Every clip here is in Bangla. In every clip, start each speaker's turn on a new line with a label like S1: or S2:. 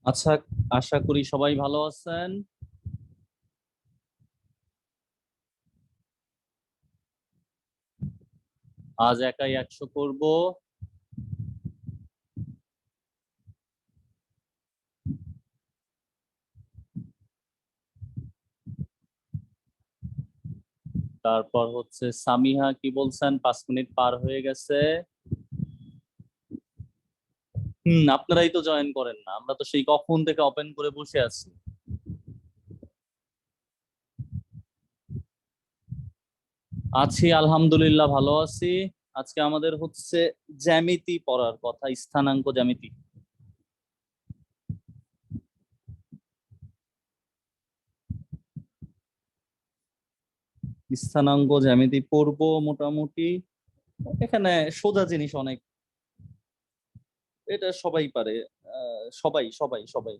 S1: আচ্ছা, আশা করি সবাই ভালো আছেন। আজ একাই 100 করব। তারপর হচ্ছে সামিহা কি বলছেন, 5 মিনিট পার হয়ে গেছে। আপনারাই তো জয়েন করেন না, আমরা তো সেই কখন থেকে ওপেন করে বসে আছি। আছি, আলহামদুলিল্লাহ ভালো আছি। আজকে আমাদের হচ্ছে জ্যামিতি পড়ার কথা, স্থানাঙ্ক জ্যামিতি। স্থানাঙ্ক জ্যামিতি পড়বো মোটামুটি। এখানে সোজা জিনিস অনেক, এটা সবাই পারে। সবাই সবাই সবাই।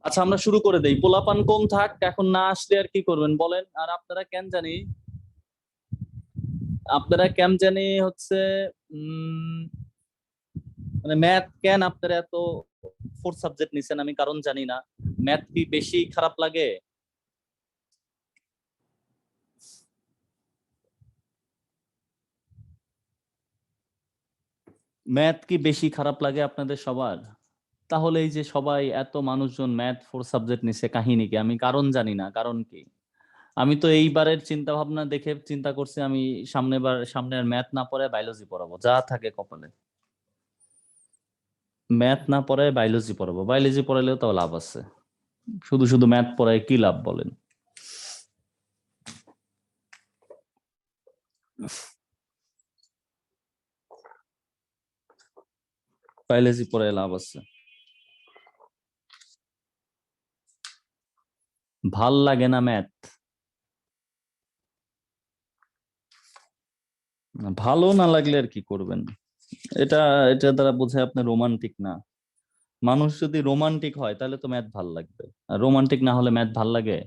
S1: আচ্ছা, আমরা শুরু করে দেই। পোলাপান কম থাক, এখন না আসলে আর কি করবেন বলেন। আর আপনারা কেন জানি হচ্ছে উম মানে ম্যাথ কেন আপনারা এত ফোর্থ সাবজেক্ট নিছেন, আমি কারণ জানি না। ম্যাথ কি বেশি খারাপ লাগে? ম্যাথ কি বেশি খারাপ লাগে আপনাদের সবার? তাহলে এই যে সবাই এত মানুষজন ম্যাথ ফোর সাবজেক্ট নিছে, কাহিনী কি? আমি কারণ জানি না, কারণ কি? আমি তো এইবারের চিন্তা ভাবনা দেখে চিন্তা করছি, আমি সামনে আর ম্যাথ না পড়ে বায়োলজি পড়াবো, যা থাকে কপালে। ম্যাথ না পড়ায় বায়োলজি পড়াবো, বায়োলজি পড়ালেও তাও লাভ আছে। শুধু শুধু ম্যাথ পড়ায় কি লাভ বলেন? বায়োলজি পড়ায় লাভ আছে। ভাল লাগে না ম্যাথ? ভালো না লাগলে আর কি করবেন? এটা এটা দ্বারা বোঝায় আপনি রোমান্টিক না। মানুষ যদি রোমান্টিক হয় তাহলে তো ম্যাথ ভাল লাগবে, আর রোমান্টিক না হলে ম্যাথ ভাল লাগে?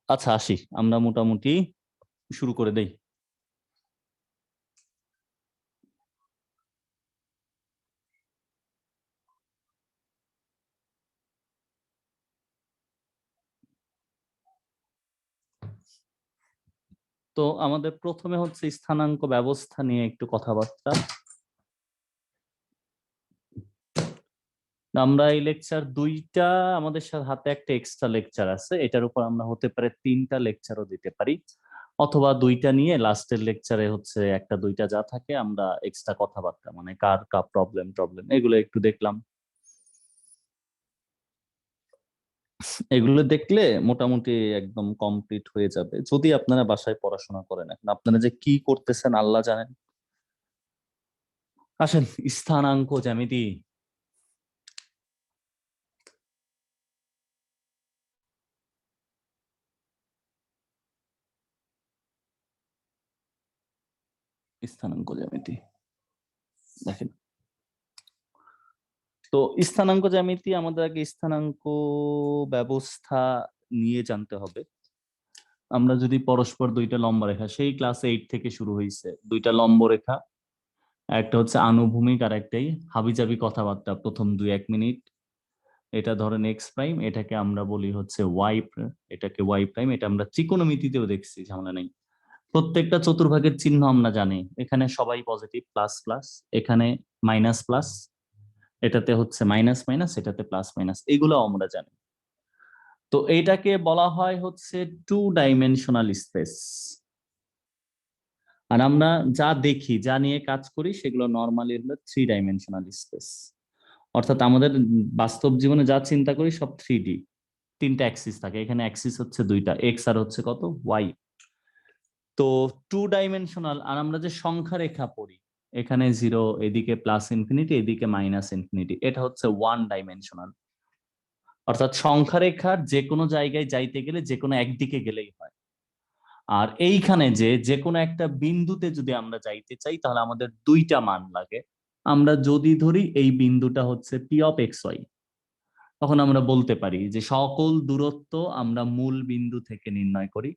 S1: আচ্ছা, আসি, আমরা মোটামুটি শুরু করে দেই। তো আমাদের প্রথমে হচ্ছে স্থানাঙ্ক ব্যবস্থা নিয়ে একটু কথাবার্তা। আমরা এই লেকচার দুইটা, আমাদের সাথে হাতে একটা এক্সট্রা লেকচার আছে, এটার উপর আমরা হতে পারে 3টা লেকচারও দিতে পারি, অথবা দুইটা নিয়ে লাস্টের লেকচারে হচ্ছে একটা দুইটা যা থাকে আমরা এক্সট্রা কথাবার্তা, মানে কার কার প্রবলেম টবলেম এগুলো একটু দেখলাম। এগুলো দেখলে মোটামুটি একদম কমপ্লিট হয়ে যাবে যদি আপনারা বাসায় পড়াশোনা করেন। এখন আপনারা যে কি করতেছেন আল্লাহ জানেন। আসেন, স্থানাঙ্ক জ্যামিতি। স্থানাঙ্ক জ্যামিতি দেখেন। তো স্থানাঙ্ক জ্যামিতি, আমাদের আগে স্থানাঙ্ক ব্যবস্থা নিয়ে জানতে হবে। আমরা যদি পরস্পর দুইটা লম্ব রেখা, সেই ক্লাস 8 থেকে শুরু হয়েছে, দুইটা লম্ব রেখা, একটা হচ্ছে আনুভূমিক আর একটাই হাবিজাবি কথাবার্তা প্রথম 2-1 মিনিট। এটা ধরেন এক্স প্রাইম, এটাকে আমরা বলি হচ্ছে ওয়াই, এটাকে ওয়াই প্রাইম। এটা আমরা ত্রিকোণমিতিতেও দেখছি, ঝামেলা নেই। প্রত্যেকটা চতুর্ভাগের চিহ্ন আমরা জানি, এখানে সবাই পজিটিভ, প্লাস প্লাস, এখানে মাইনাস প্লাস, এটাতে হচ্ছে মাইনাস মাইনাস, এটাতে প্লাস মাইনাস, এগুলো আমরা জানি। তো এইটাকে বলা হয় হচ্ছে 2 ডাইমেনশনাল স্পেস। আর আমরা যা দেখি, যা নিয়ে কাজ করি, সেগুলো নর্মালি হলো 3 ডাইমেনশনাল স্পেস। অর্থাৎ আমাদের বাস্তব জীবনে যা চিন্তা করি সব 3D। 3টা অ্যাক্সিস থাকে, এখানে অ্যাক্সিস হচ্ছে দুইটা, এক্স আর হচ্ছে কত, ওয়াই। তো 2 ডাইমেনশনাল। আর আমরা যে সংখ্যা রেখা পড়ি, এখানে 0, এদিকে প্লাস ইনফিনিটি, এদিকে মাইনাস ইনফিনিটি, এটা হচ্ছে 1 ডাইমেনশনাল। অর্থাৎ সংখ্যা রেখার যে কোনো জায়গায় যাইতে গেলে যে কোনো একদিকে গেলেই হয়। আর এইখানে যে কোনো একটা বিন্দুতে যদি আমরা যাইতে চাই তাহলে আমাদের দুইটা মান লাগে। আমরা যদি ধরি এই বিন্দুটা হচ্ছে পি অফ এক্স ওয়াই, তখন আমরা বলতে পারি যে সকল দূরত্ব আমরা মূল বিন্দু থেকে নির্ণয় করি।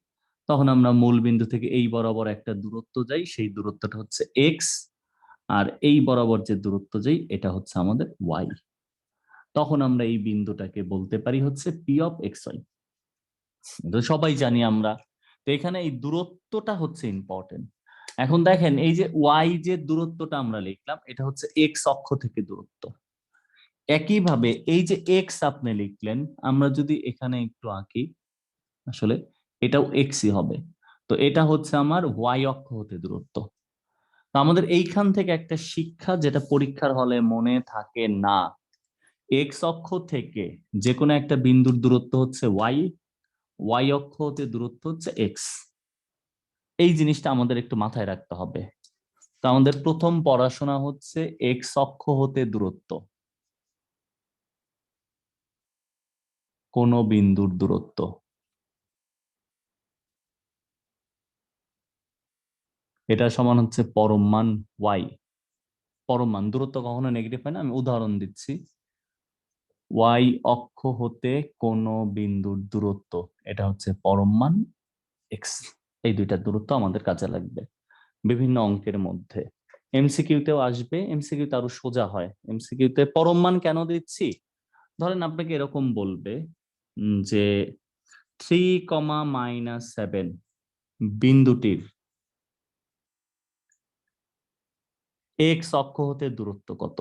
S1: তখন আমরা মূল বিন্দু থেকে এই বরাবর একটা দূরত্ব যাই, সেই দূরত্বটা হচ্ছে এক্স, আর এই বরাবর যে দূরত্ব যাই এটা হচ্ছে আমাদের ওয়াই। তখন আমরা এই বিন্দুটাকে বলতে পারি হচ্ছে পি অফ এক্স ওয়াই। সবাই জানি আমরা। তো এখানে এই দূরত্বটা হচ্ছে ইম্পর্টেন্ট। এখন দেখেন এই যে ওয়াই যে দূরত্বটা আমরা লিখলাম এটা হচ্ছে এক্স অক্ষ থেকে দূরত্ব। একইভাবে এই যে এক্স আপনি লিখলেন, আমরা যদি এখানে একটু আঁকি, আসলে এটাও এক্সই হবে। তো এটা হচ্ছে আমার ওয়াই অক্ষ হতে দূরত্ব। তো আমাদের এইখান থেকে একটা শিক্ষা যেটা পরীক্ষার হলে মনে থাকে না, এক্স অক্ষ থেকে যে কোনো একটা বিন্দুর দূরত্ব হচ্ছে ওয়াই, ওয়াই অক্ষ হতে দূরত্ব হচ্ছে এক্স। এই জিনিসটা আমাদের একটু মাথায় রাখতে হবে। তো আমাদের প্রথম পড়াশোনা হচ্ছে এক্স অক্ষ হতে দূরত্ব, কোন বিন্দুর দূরত্ব, এটা সমান হচ্ছে পরম মান ওয়াই। পরম মান, দূরত্ব কখনো নেগেটিভ হয় না। আমি উদাহরণ দিচ্ছি, ওয়াই অক্ষ হতে কোন বিন্দুর দূরত্ব, এটা হচ্ছে পরম মান এক্স। এই দুইটা দূরত্ব আমাদের কাজে লাগবে বিভিন্ন অঙ্কের মধ্যে। এমসিকিউতেও আসবে, এমসিকিউতে আরো সোজা হয়। এমসিকিউতে পরম মান কেন দিচ্ছি, ধরেন আপনাকে এরকম বলবে যে 3,-7 বিন্দুটির এক্স অক্ষ হতে দূরত্ব কত,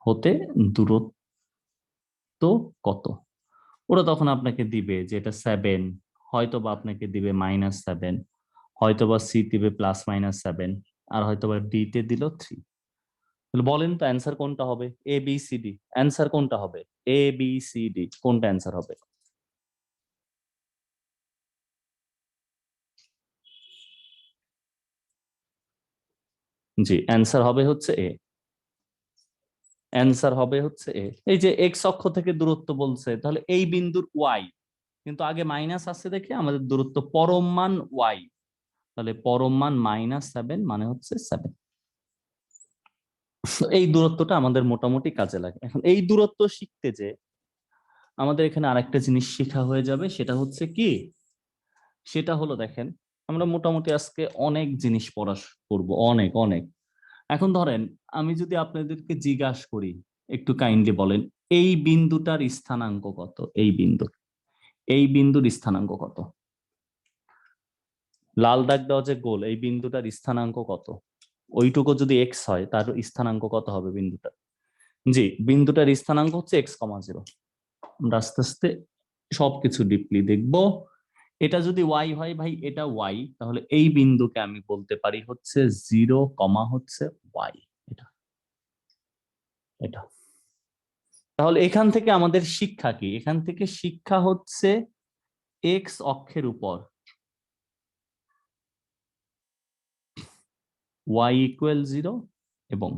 S1: হতে দূরত্ব কত। ওরা তখন আপনাকে দিবে যে এটা 7, হয়তো বা আপনাকে দিবে -7, হয়তো বা সি দিবে +-7, আর হয়তো বা ডি তে দিল 3। তাহলে বলেন তো অ্যান্সার কোনটা হবে? A B C D, answer কোনটা হবে? এ বি সি ডি, কোনটা অ্যান্সার হবে? জি, অ্যান্সার হবে হচ্ছে এ। অ্যান্সার হবে হচ্ছে এ। এই যে এক্স অক্ষ থেকে দূরত্ব বলছে, তাহলে এই বিন্দুর ওয়াই, কিন্তু আগে মাইনাস আছে দেখে আমাদের দূরত্ব পরম মান ওয়াই, তাহলে পরম মান -7 মানে হচ্ছে 7। এই দূরত্বটা আমাদের মোটামুটি কাজে লাগে। এখন এই দূরত্ব শিখতে যে আমাদের এখানে আরেকটা জিনিস শেখা হয়ে যাবে, সেটা হচ্ছে কি, সেটা হলো দেখেন, আমরা মোটামুটি আজকে অনেক জিনিস পড়া করবো, অনেক অনেক। এখন ধরেন আমি যদি আপনাদেরকে জিজ্ঞাসা করি, একটু কাইন্ডলি বলেন এই বিন্দুটার স্থানাঙ্ক কত, এই বিন্দু, এই বিন্দুর স্থানাঙ্ক কত? লাল দাগ দেওয়া যে গোল, এই বিন্দুটার স্থানাঙ্ক কত? ওইটুকু যদি এক্স হয় তার স্থানাঙ্ক কত হবে বিন্দুটা? জি, বিন্দুটার স্থানাঙ্ক হচ্ছে x,0। আমরা আস্তে আস্তে সবকিছু ডিপলি দেখবো। এটা যদি ওয়াই হয় ভাই, এটা ওয়াই, তাহলে এই বিন্দুকে আমি বলতে পারি হচ্ছে 0, হচ্ছে ওয়াই। এটা এটা তাহলে এখান থেকে আমাদের শিক্ষা কি? এখান থেকে শিক্ষা হচ্ছে এক্স অক্ষের উপর ওয়াই ইকুয়াল 0 এবং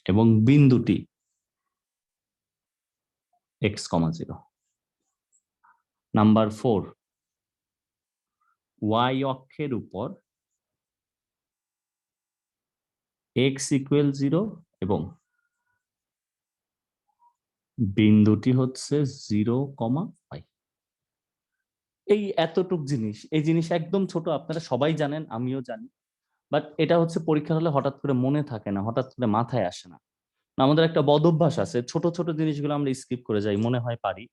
S1: এবং বিন্দুটি x,0। নাম্বার 4, ওয়াই অক্ষের উপর এক্স ইকুয়াল 0 এবং বিন্দুটি হচ্ছে 0,5। এই এতটুক জিনিস, এই জিনিস একদম ছোট, আপনারা সবাই জানেন, আমিও জানি। বাট এটা হচ্ছে পরীক্ষা হলে হঠাৎ করে মনে থাকে না, হঠাৎ করে মাথায় আসে না। আমাদের একটা বদ অভ্যাস আছে, ছোট ছোট জিনিসগুলো আমরা স্কিপ করে যাই, মনে হয় পারি,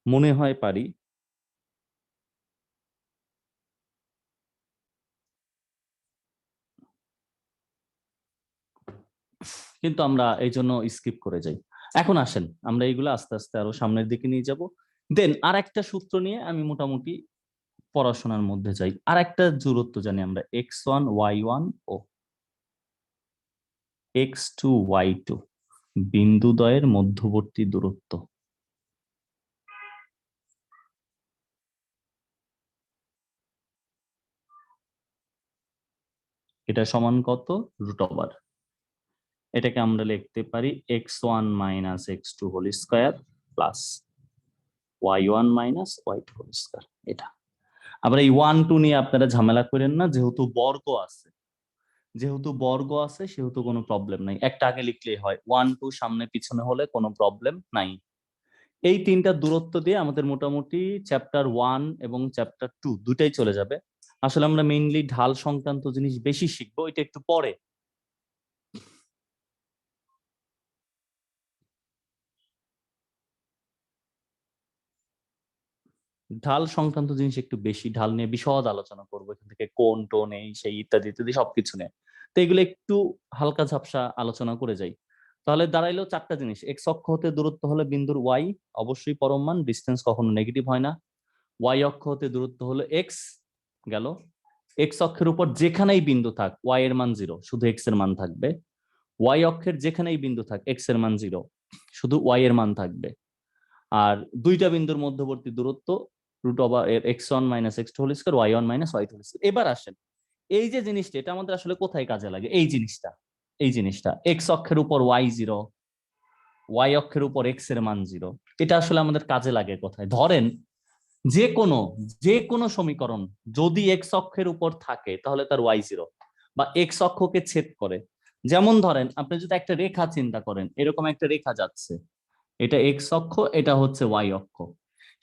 S1: মনে হয় পারি, কিন্তু আমরা এই জন্য স্কিপ করে যাই। এখন আসেন আমরা এইগুলো আস্তে আস্তে আরো সামনের দিকে নিয়ে যাব। দেন আর একটা সূত্র নিয়ে আমি মোটামুটি পড়াশোনার মধ্যে যাই। আর একটা দূরত্ব জানি আমরা, x1 y1 ও x2 y2, বিন্দুদ্বয়ের মধ্যবর্তী দূরত্ব। এটা সমান কত? √। এটাকে আমরা লিখতে পারি x1 - x2 whole square plus y1 minus y2 whole square. এটা আবার এই 1 2 নিয়ে আপনারা ঝামেলা করেন না, যেহেতু বর্গ আছে, সেহেতু কোনো প্রবলেম নাই, একটা আগে লিখলেই হয়। 1 2 সামনে পিছনে হলে কোনো প্রবলেম নাই। এই তিনটা দূরত্ব দিয়ে আমাদের মোটামুটি চ্যাপ্টার 1 এবং চ্যাপ্টার 2 দুটাই চলে যাবে। আসলে আমরা মেইনলি ঢাল সংক্রান্ত জিনিস বেশি শিখবো, এটা একটু পরে। ঢাল সংক্রান্ত জিনিস একটু বেশি, ঢাল নিয়ে বিশদ আলোচনা করবো, এখান থেকে কোন টোন এই সেই ইত্যাদি ইত্যাদি সবকিছু নিয়ে। তো এগুলো একটু হালকা ঝাপসা আলোচনা করে যাই। তাহলে দাঁড়াইলো চারটা জিনিস। এক্স অক্ষ হতে দূরত্ব হলে বিন্দুর ওয়াই অবশ্যই পরম মান, ডিস্টেন্স কখনো নেগেটিভ হয় না। ওয়াই অক্ষ হতে দূরত্ব হলো এক্স গেল। এক্স অক্ষের উপর যেখানেই বিন্দু থাক ওয়াই এর মান 0, শুধু এক্স এর মান থাকবে। ওয়াই অক্ষের যেখানেই বিন্দু থাক এক্স এর মান 0, শুধু ওয়াই এর মান থাকবে। আর দুইটা বিন্দুর মধ্যবর্তী দূরত্ব root over x1 minus x2 whole square y1 minus y2 whole square. এবার আসেন এই যে জিনিসটা, এটা আমাদের আসলে কোথায় কাজে লাগে? এই জিনিসটা x অক্ষের উপর y0, y অক্ষের উপর x এর মান 0, এটা আসলে আমাদের কাজে লাগে কোথায়? ধরেন যে কোনো সমীকরণ যদি x অক্ষের উপর থাকে তাহলে তার y0 বা x অক্ষকে ছেদ করে। যেমন ধরেন আপনি যদি একটা রেখা চিন্তা করেন, এরকম একটা রেখা যাচ্ছে, এটা এক্স অক্ষ, এটা হচ্ছে ওয়াই অক্ষ।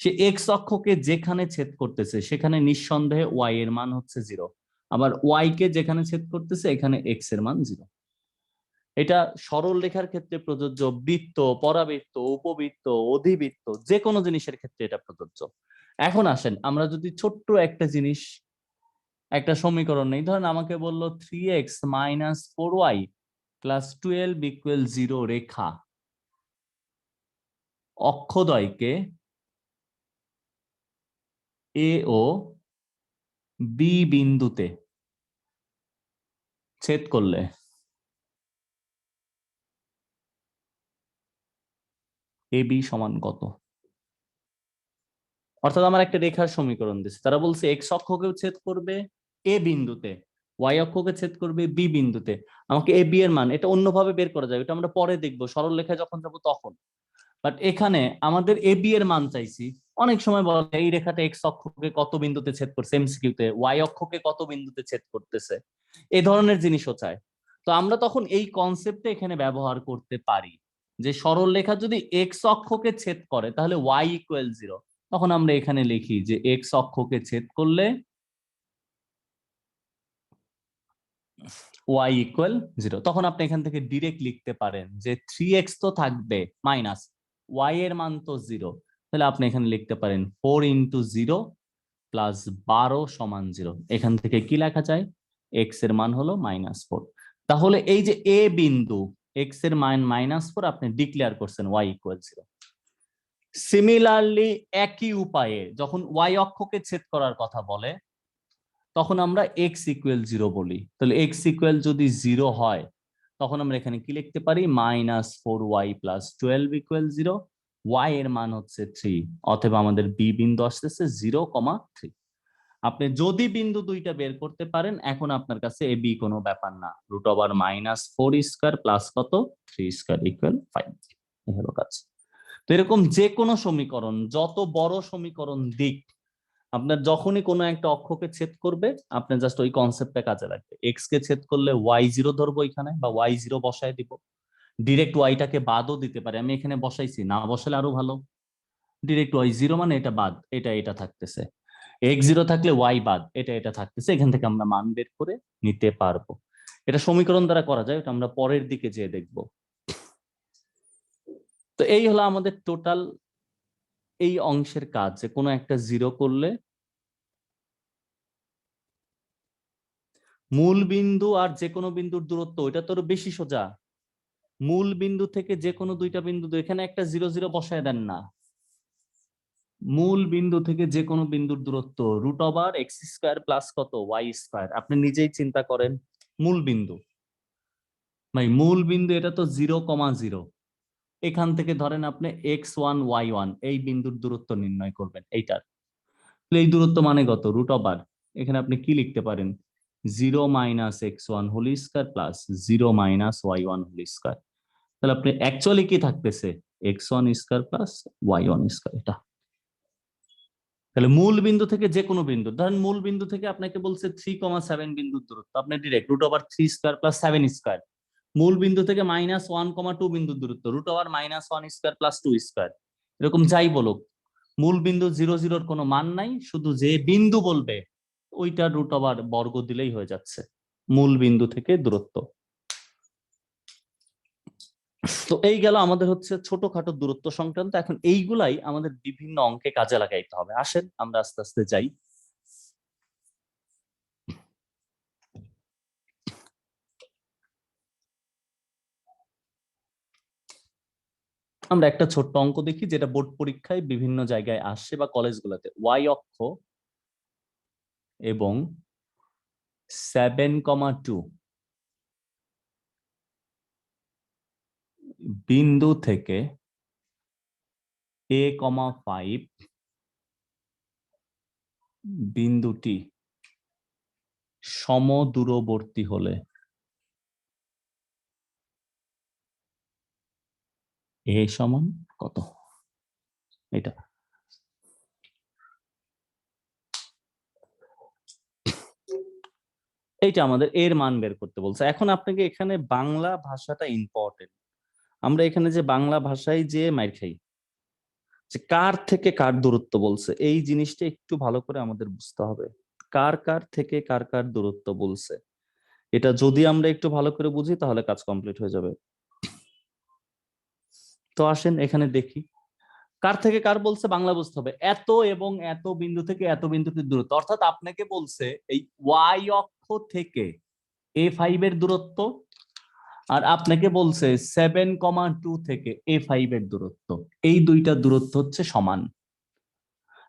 S1: সে এক্স অক্ষকে যেখানে ছেদ করতেছে সেখানে নিঃসন্দেহে ওয়াই এর মান হচ্ছে 0, আবার ওয়াই কে যেখানে ছেদ করতেছে এখানে এক্স এর মান 0। এটা সরল রেখার ক্ষেত্রে প্রযোজ্য, বৃত্ত, পরাবৃত্ত, উপবৃত্ত, অধিবৃত্ত, যে কোনো জিনিসের ক্ষেত্রে এটা প্রযোজ্য। এখন আসেন আমরা যদি ছোট্ট একটা জিনিস, একটা সমীকরণ নেই। ধরেন আমাকে বললো 3x minus 4y plus 12 equal 0 রেখা অক্ষদ্বয়কে এ ও বি বিন্দুতে ছেদ করলে এ বি সমান কত? অর্থাৎ আমার একটা রেখার সমীকরণ দিচ্ছে, তারা বলছে এক্স অক্ষকেও ছেদ করবে এ বিন্দুতে, ওয়াই অক্ষকে ছেদ করবে বি বিন্দুতে। আমাকে এ বি এর মান এটা অন্যভাবে বের করা যায়, এটা আমরা পরে দেখবো সরল রেখায় যখন যাবো তখন। বাট এখানে আমাদের এ বি এর মান চাইছি। অনেক সময় বলে এই রেখাটা এক্স অক্ষকে কত বিন্দুতে ছেদ করছে, এমসিকিউতে ওয়াই অক্ষকে কত বিন্দুতে ছেদ করতেছে, এই ধরনের জিনিসও চায়। তো আমরা তখন এই কনসেপ্টে এখানে ব্যবহার করতে পারি যে সরল রেখা যদি এক্স অক্ষকে ছেদ করে তাহলে ওয়াই ইকুয়াল 0। তখন আমরা এখানে লিখি যে এক্স অক্ষকে ছেদ করলে ওয়াই ইকুয়াল 0। তখন আপনি এখান থেকে ডিরেক্ট লিখতে পারেন যে 3x তো থাকবে মাইনাস ওয়াই এর মান তো 0, তাহলে আপনি এখানে লিখতে পারেন 4 ইন্টু 0 প্লাস 12 সমান 0। এখান থেকে কি লেখা যায়? এক্স এর মান হলো -4। তাহলে এই যে এ বিন্দু এক্স এর মান -4 আপনি ডিক্লেয়ার করছেন ওয়াই ইকুয়াল 0। সিমিলারলি একই উপায়ে যখন ওয়াই অক্ষকে ছেদ করার কথা বলে তখন আমরা এক্স ইকুয়াল 0 বলি। তাহলে এক্স ইকুয়াল যদি 0 হয় তখন আমরা এখানে কি লিখতে পারি? -4y প্লাস 12 ইকুয়াল 0, ওয়াই এর মান হচ্ছে 3, অথবা আমাদের বি বিন্দু আসতেছে 0,3। আপনি যদি বিন্দু দুইটা বের করতে পারেন এখন আপনার কাছে এ বি কোনো ব্যাপার না, রুট ওভার -4 স্কয়ার প্লাস কত 3 স্কয়ার ইকুয়াল 5, এই হলো কাজ। তো এরকম যে কোনো সমীকরণ, যত বড় সমীকরণ দিক, আপনার যখনই কোনো একটা অক্ষকে ছেদ করবে আপনি জাস্ট ওই কনসেপ্টটা কাজে লাগবে। এক্স কে ছেদ করলে ওয়াই 0 ধরবো এখানে, বা ওয়াই 0 বসায় দিব। ডিরেক্ট ওয়াইটাকে বাদও দিতে পারে, আমি এখানে বসাইছি, না বসালে আরো ভালো। ডিরেক্ট ওয়াই 0 মানে এটা বাদ, এটা থাকতেছে। এক্স 0 থাকলে ওয়াই বাদ, এটা থাকতেছে। এখান থেকে আমরা মান বের করে নিতে পারবো। এটা সমীকরণ দ্বারা করা যায়, এটা আমরা পরের দিকে যেয়ে দেখবো। তো এই হলো আমাদের টোটাল এই অংশের কাজ, যে কোনো একটা 0 করলে মূল বিন্দু আর যে কোনো বিন্দুর দূরত্ব ওইটা তো বেশি সোজা। মূল বিন্দু থেকে যে কোনো দুইটা বিন্দু, এখানে একটা 0 0 বসায় দেন না। মূল বিন্দু থেকে যে কোনো বিন্দুর দূরত্ব root over x square plus কত ওয়াই স্কয়ার। আপনি নিজেই চিন্তা করেন, মূল বিন্দু মূল বিন্দু এটা তো 0,0। এখান থেকে ধরেন আপনি x1 y1 এই বিন্দুর দূরত্ব নির্ণয় করবেন এইটার। এই দূরত্ব মানে কত? রুট ওভার, এখানে আপনি কি লিখতে পারেন? 0 minus x1 whole square plus 0 minus y1 whole square. তাহলে আপনি অ্যাকচুয়ালি কি থাকতেছে? x1 square plus y1 square. এটা তাহলে মূল বিন্দু থেকে যে কোনো বিন্দু, ধরেন মূল বিন্দু থেকে আপনাকে বলছে 3,7 বিন্দুর দূরত্ব, আপনি ডিরেক্ট √3² + 7²। মূল বিন্দু থেকে -1,2 বিন্দুর দূরত্ব √1² + 2²। এরকম যাই বলুক, মূল বিন্দু 0, 0 কোনো মান নাই, শুধু যে বিন্দু বলবে ওইটা √বর্গ দিলেই হয়ে যাচ্ছে মূল বিন্দু থেকে দূরত্ব। তো এই গেল আমাদের হচ্ছে ছোটখাটো দূরত্ব সংক্রান্ত। এখন এইগুলাই আমাদের বিভিন্ন অঙ্কে কাজে লাগাইতে হবে। আসেন আমরা আস্তে আস্তে যাই। আমরা একটা ছোট্ট অঙ্ক দেখি, যেটা বোর্ড পরীক্ষায় বিভিন্ন জায়গায় আসে বা কলেজগুলোতে। ওয়াই অক্ষ এবং 7,2 বিন্দু থেকে A,5 বিন্দুটি সমদূরবর্তী হলে A সমান কত? এটা এইটা আমাদের এর মান বের করতে বলছে। এখন আপনাকে এখানে বাংলা ভাষাটা ইম্পর্টেন্ট। আমরা এখানে যে বাংলা ভাষায় যে মাইর খাই, যে কার থেকে কার দূরত্ব বলছে, এই জিনিসটা একটু ভালো করে আমাদের বুঝতে হবে। কার কার থেকে কার কার দূরত্ব বলছে, এটা যদি আমরা একটু ভালো করে বুঝি তাহলে কাজ কমপ্লিট হয়ে যাবে। তো আসেন এখানে দেখি কার থেকে কার বলছে। বাংলা বুঝতে হবে, এত এবং এত বিন্দু থেকে এত বিন্দুটির দূরত্ব, অর্থাৎ আপনাকে বলছে এই ওয়াই অক্ষ থেকে A5 এর দূরত্ব, আর আপনাকে বলছে 7,2 থেকে A5 এর দূরত্ব। এই দুইটা দূরত্ব হচ্ছে সমান।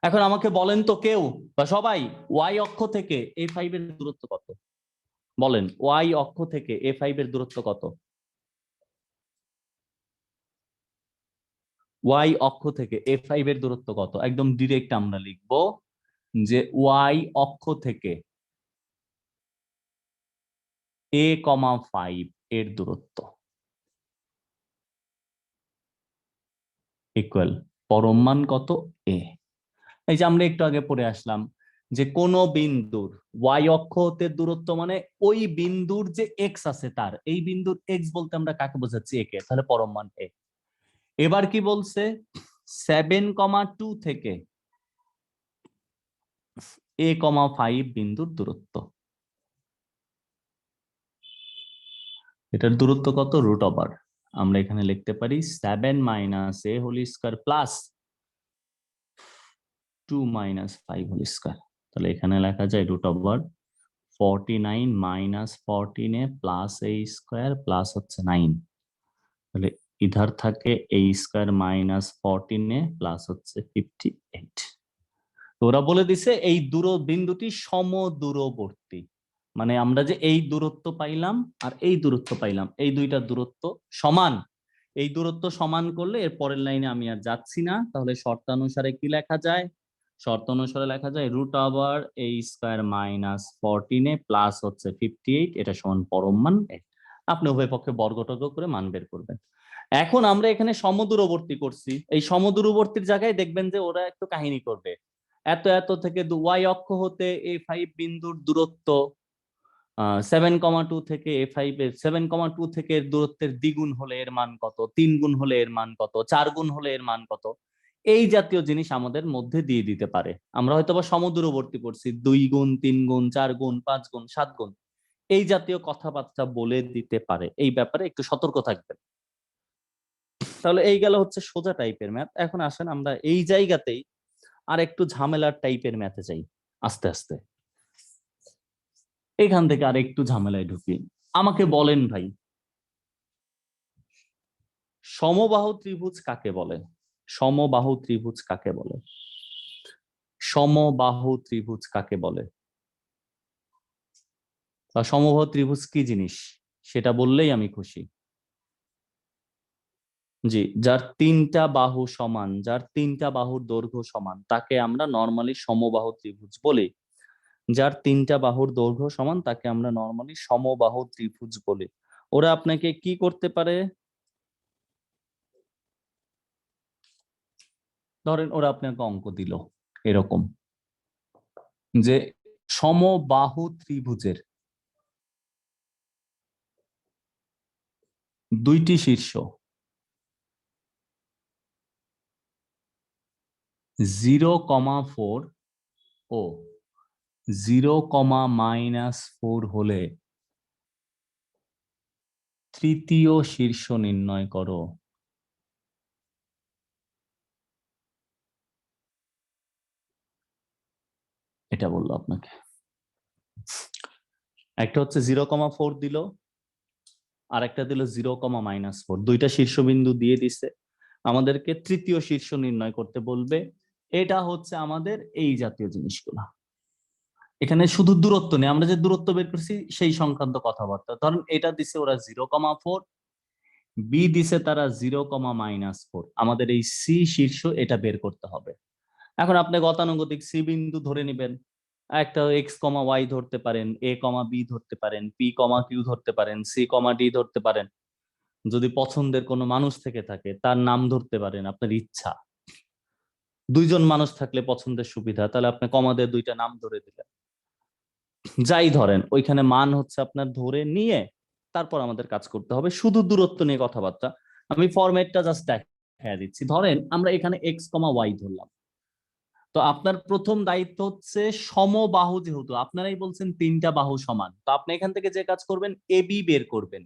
S1: এখন আমাকে বলেন তো কেউ বা সবাই, ওয়াই অক্ষ থেকে A5 এর দূরত্ব কত? বলেন, ওয়াই অক্ষ থেকে A5 এর দূরত্ব কত? ওয়াই অক্ষ থেকে A5 এর দূরত্ব কত? একদম ডিরেক্ট আমরা লিখব যে ওয়াই অক্ষ থেকে A,5 এর দূরত্ব ইকুয়াল পরম মান কত? A। এই যে আমরা একটু আগে পড়ে আসলাম যে কোন বিন্দুর ওয়াই অক্ষ হতে দূরত্ব মানে ওই বিন্দুর যে এক্স আছে তার, এই বিন্দুর এক্স বলতে আমরা কাকে বোঝাচ্ছি? এ কে, তাহলে পরম মান A। এবার কি বলছে? 7,2 থেকে A,5 বিন্দুর দূরত্ব, এটার দূরত্ব কত? √। আমরা এখানে লিখতে পারি 7 - A² প্লাস 2 - 5²। তাহলে এখানে লেখা যায় √49 - 14A প্লাস A² প্লাস হচ্ছে 9। তাহলে ইধার থাকে A² - 14A প্লাস হচ্ছে 58। তো ওরা বলে দিছে এই বিন্দুটি সমদূরবর্তী, মানে আমরা যে এই দূরত্ব পাইলাম আর এই দূরত্ব পাইলাম, এই দুইটা দূরত্ব সমান। এই দূরত্ব সমান করলে এর পরের লাইনে আমি আর যাচ্ছি না, তাহলে শর্তানুসারে কি লেখা যায়? শর্ত অনুসারে লেখা যায় √A² - 14A প্লাস হচ্ছে 58, এটা সমান পরম মান A। আপনি উভয় পক্ষে বর্গটর্গ করে মান বের করবেন। এখন আমরা এখানে সমদূরবর্তী করছি, এই সমদূরবর্তীর জায়গায় দেখবেন যে ওরা একটু কাহিনী করবে। এত এত থেকে ওয়াই অক্ষ হতে A5 বিন্দুর দূরত্ব 7,2 থেকে A5 এর 7,2 থেকে এর দূরত্বের দ্বিগুণ হলে এর মান কত, 3 গুণ হলে এর মান কত, 4 গুণ হলে এর মান কত, এই জাতীয় জিনিস আমাদের মধ্যে দিয়ে দিতে পারে। আমরা হয়তোবা সমদূরবর্তী করছি 2 গুণ, 3 গুণ, 4 গুণ, 5 গুণ, 7 গুণ, এই জাতীয় কথাবার্তা বলে দিতে পারে। এই ব্যাপারে একটু সতর্ক থাকবেন। তাহলে এই গেল হচ্ছে সোজা টাইপের ম্যাথ। এখন আসেন আমরা এই জায়গাতেই আর একটু ঝামেলার টাইপের ম্যাথে যাই আস্তে আস্তে। এখান থেকে আর একটু ঝামেলায় ঢুকি। আমাকে বলেন ভাই, সমবাহু ত্রিভুজ কাকে বলে? সমবাহু ত্রিভুজ কাকে বলে? সমবাহু ত্রিভুজ কাকে বলে? বা সমবাহু ত্রিভুজ কি জিনিস সেটা বললেই আমি খুশি। জি, যার তিনটা বাহু সমান, যার তিনটা বাহুর দৈর্ঘ্য সমান, তাকে আমরা নর্মালি সমবাহু ত্রিভুজ বলি। যার তিনটা বাহুর দৈর্ঘ্য সমান তাকে আমরা নর্মালি সমবাহু ত্রিভুজ বলি। ওরা আপনাকে কি করতে পারে? ধরেন ওরা আপনাকে অঙ্ক দিল এরকম যে সমবাহু ত্রিভুজের দুইটি শীর্ষ 0,4 ও 0,-4 হলে তৃতীয় শীর্ষ নির্ণয় করো। এটা বললো আপনাকে। একটা হচ্ছে 0,4 দিল, আর একটা দিল 0,-4। দুইটা শীর্ষবিন্দু দিয়ে দিছে, আমাদেরকে তৃতীয় শীর্ষ নির্ণয় করতে বলবে। এটা হচ্ছে আমাদের এই জাতীয় জিনিসগুলো। এখানে শুধু দূরত্ব নেই, আমরা যে দূরত্ব বের করছি সেই সংক্রান্ত কথাবার্তা। ধরেন এটা দিছে ওরা 0,4, বি দিছে তারা 0,-4। আমাদের এই সি শীর্ষ এটা বের করতে হবে। এখন আপনি গতানুগতিক সি বিন্দু ধরে নেবেন, একটা এক্স কমা ওয়াই ধরতে পারেন, এ কমা বি ধরতে পারেন, পি কমা কিউ ধরতে পারেন, সি কমা ডি ধরতে পারেন। যদি পছন্দের কোনো মানুষ থেকে থাকে তার নাম ধরতে পারেন, আপনার ইচ্ছা। দুইজন মানুষ থাকলে পছন্দের সুবিধা, তাহলে আপনি কমাদের দুইটা নাম ধরে দিলেন। যাই ধরেন, ওইখানে মান হচ্ছে আপনার ধরে নিয়ে তারপর আমাদের কাজ করতে হবে শুধু দূরত্ব নিয়ে কথাবার্তা। আমি ফরম্যাটটা জাস্ট দেখাই দিচ্ছি। ধরেন আমরা এখানে এক্স কমা ওয়াই ধরলাম। তো আপনার প্রথম দায়িত্ব হচ্ছে সমবাহু, যেহেতু আপনারাই বলছেন তিনটা বাহু সমান, তো আপনি এখান থেকে যে কাজ করবেন এবি বের করবেন,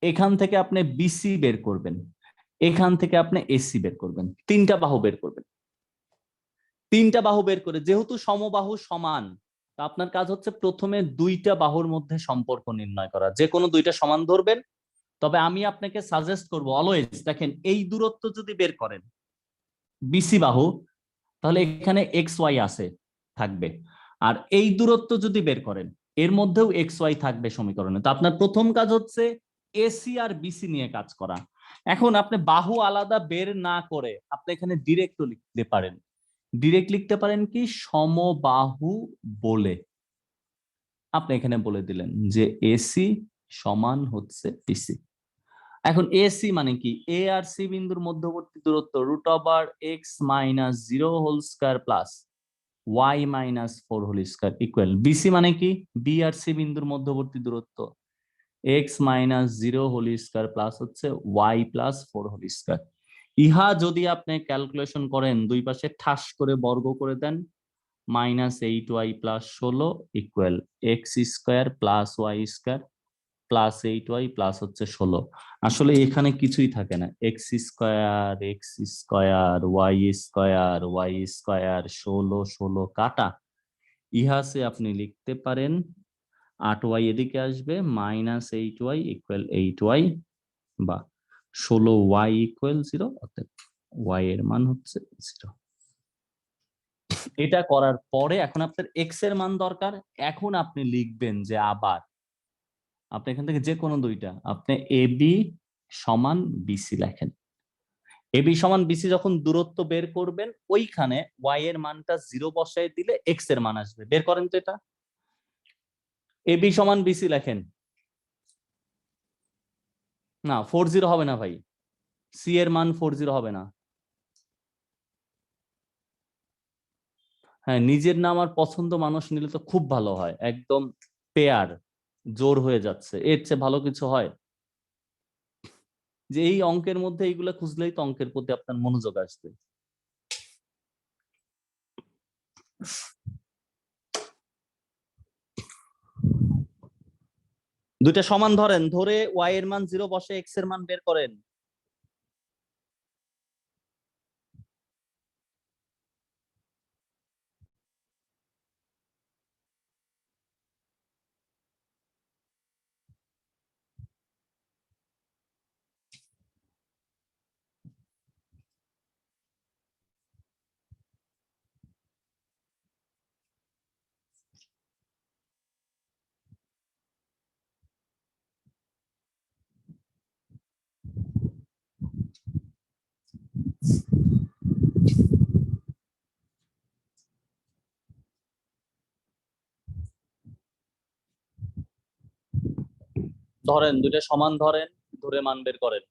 S1: এখান থেকে আপনি বিসি বের করবেন, এখান থেকে আপনি এসি বের করবেন, তিনটা বাহু বের করবেন। তিনটা বাহু বের করে যেহেতু সমবাহু সমান, তা আপনার কাজ হচ্ছে প্রথমে দুইটা বাহুর মধ্যে সম্পর্ক নির্ণয় করা। যে কোনো দুইটা সমান ধরবেন। তবে আমি আপনাকে সাজেস্ট করবো অলওয়েজ, দেখেন এই দূরত্ব যদি বের করেন বিসি বাহু, তাহলে এখানে এক্স ওয়াই আছে, থাকবে। আর এই দূরত্ব যদি বের করেন এর মধ্যেও এক্স ওয়াই থাকবে সমীকরণে। তো আপনার প্রথম কাজ হচ্ছে এসি আর বিসি নিয়ে কাজ করা। এখন আপনি বাহু আলাদা বের না করে আপনি এখানে ডিরেক্ট লিখতে পারেন। ডিরেক্ট লিখতে পারেন কি, সমবাহু বলে আপনি এখানে বলে দিলেন যে এসি সমান হচ্ছে বিসি। এখন এসি মানে কি, এ আর সি বিন্দুর মধ্যবর্তী দূরত্ব √(x-0) plus y-4 whole square equal BC মানে কি, বি আর সি বিন্দুর মধ্যবর্তী দূরত্ব x-0 প্লাস হচ্ছে y+4 হোল স্কয়ার। ইহা যদি আপনি ক্যালকুলেশন করেন, দুই পাশে ঠাস করে বর্গ করে দেন, -8y+16 equal x² plus y² plus 8y plus হচ্ছে 16। আসলে এখানে কিছুই থাকে না, x², y², 16 কাটা, ইহাসে আপনি লিখতে পারেন 8y এদিকে আসবে, -8y ইকুয়াল 8y বা 16y ইকুয়াল 0, অর্থাৎ y এর মান হচ্ছে 0। এটা করার পরে এখন আপনার এক্স এর মান দরকার। এখন আপনি লিখবেন যে আবার আপনি এখান থেকে যে কোনো দুইটা আপনি এবি সমান বিসি লেখেন। এবি সমান বিসি যখন দূরত্ব বের করবেন, ওইখানে ওয়াই এর মানটা 0 বসায় দিলে এক্স এর মান আসবে। বের করেন তো এটা। এবি সমান বিসি লেখেন। না 40 হবে না ভাই, সি এর মান 40 হবে না। হ্যাঁ, নিজের নাম আর পছন্দ মানুষ নিলে তো খুব ভালো হয়, একদম পেয়ার জোর হয়ে যাচ্ছে, এর চেয়ে ভালো কিছু হয়? যে এই অঙ্কের মধ্যে এইগুলা খুঁজলেই তো অঙ্কের প্রতি আপনার মনোযোগ আসবে। দুইটা সমান ধরেন, ধরে ওয়াই এর মান 0 বসে এক্স এর মান বের করেন। ধরেন দুইটা সমান ধরেন, ধরে মান বের করেন।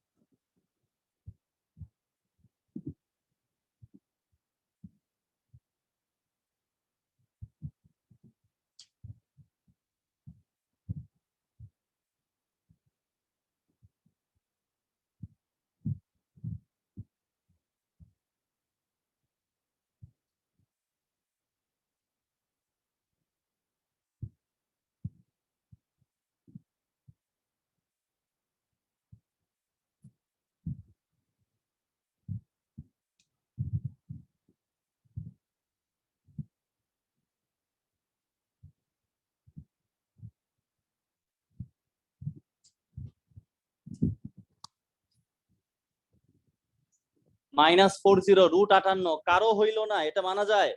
S1: -40 √58 কারো হইল না, এটা মানা যায়?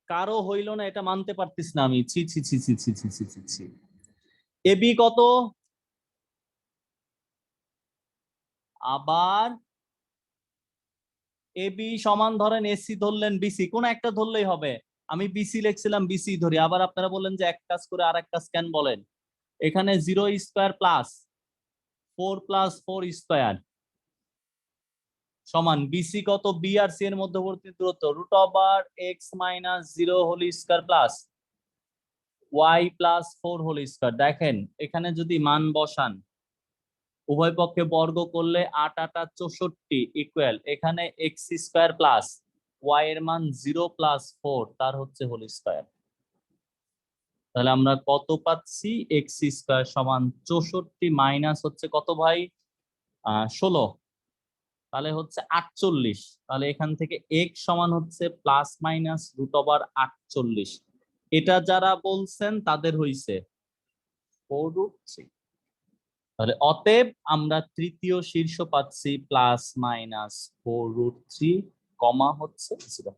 S1: কারো হইল না, এটা মানতে পারতিস না আমি। ছি ছি ছি ছি ছি ছি ছি ছি ছি। এবি কত? আবার এবি সমান ধরেন এসি ধরলেন বিসি, কোন একটা ধরলেই হবে। আমি বিসি লিখছিলাম, বিসি ধরি। আবার আপনারা বললেন যে এক কাজ করে আর এক কাজ কেন বলেন। এখানে 0² প্লাস 4 + 4 স্কয়ার সমান বিসি কত? বি আর সি এর মধ্যবর্তী দূরত্ব √x - 0 whole square plus y + 4 whole square. দেখেন এখানে যদি মান বসান, উভয় পক্ষে বর্গ করলে 8 × 8 = 64 ইকুয়াল এখানে x² প্লাস y এর মান 0 + 4 তার হচ্ছে হোল স্কয়ার। তাহলে আমরা কত পাচ্ছি? x² সমান 64 মাইনাস হচ্ছে কত ভাই? 16, তাহলে হচ্ছে 48। তাহলে এখান থেকে x সমান হচ্ছে ±√48। এটা যারা বলছেন তাদের হইছে 4√3। তাহলে অতএব আমরা তৃতীয় শীর্ষ পাচ্ছি ±4√3 কমা হচ্ছে 0।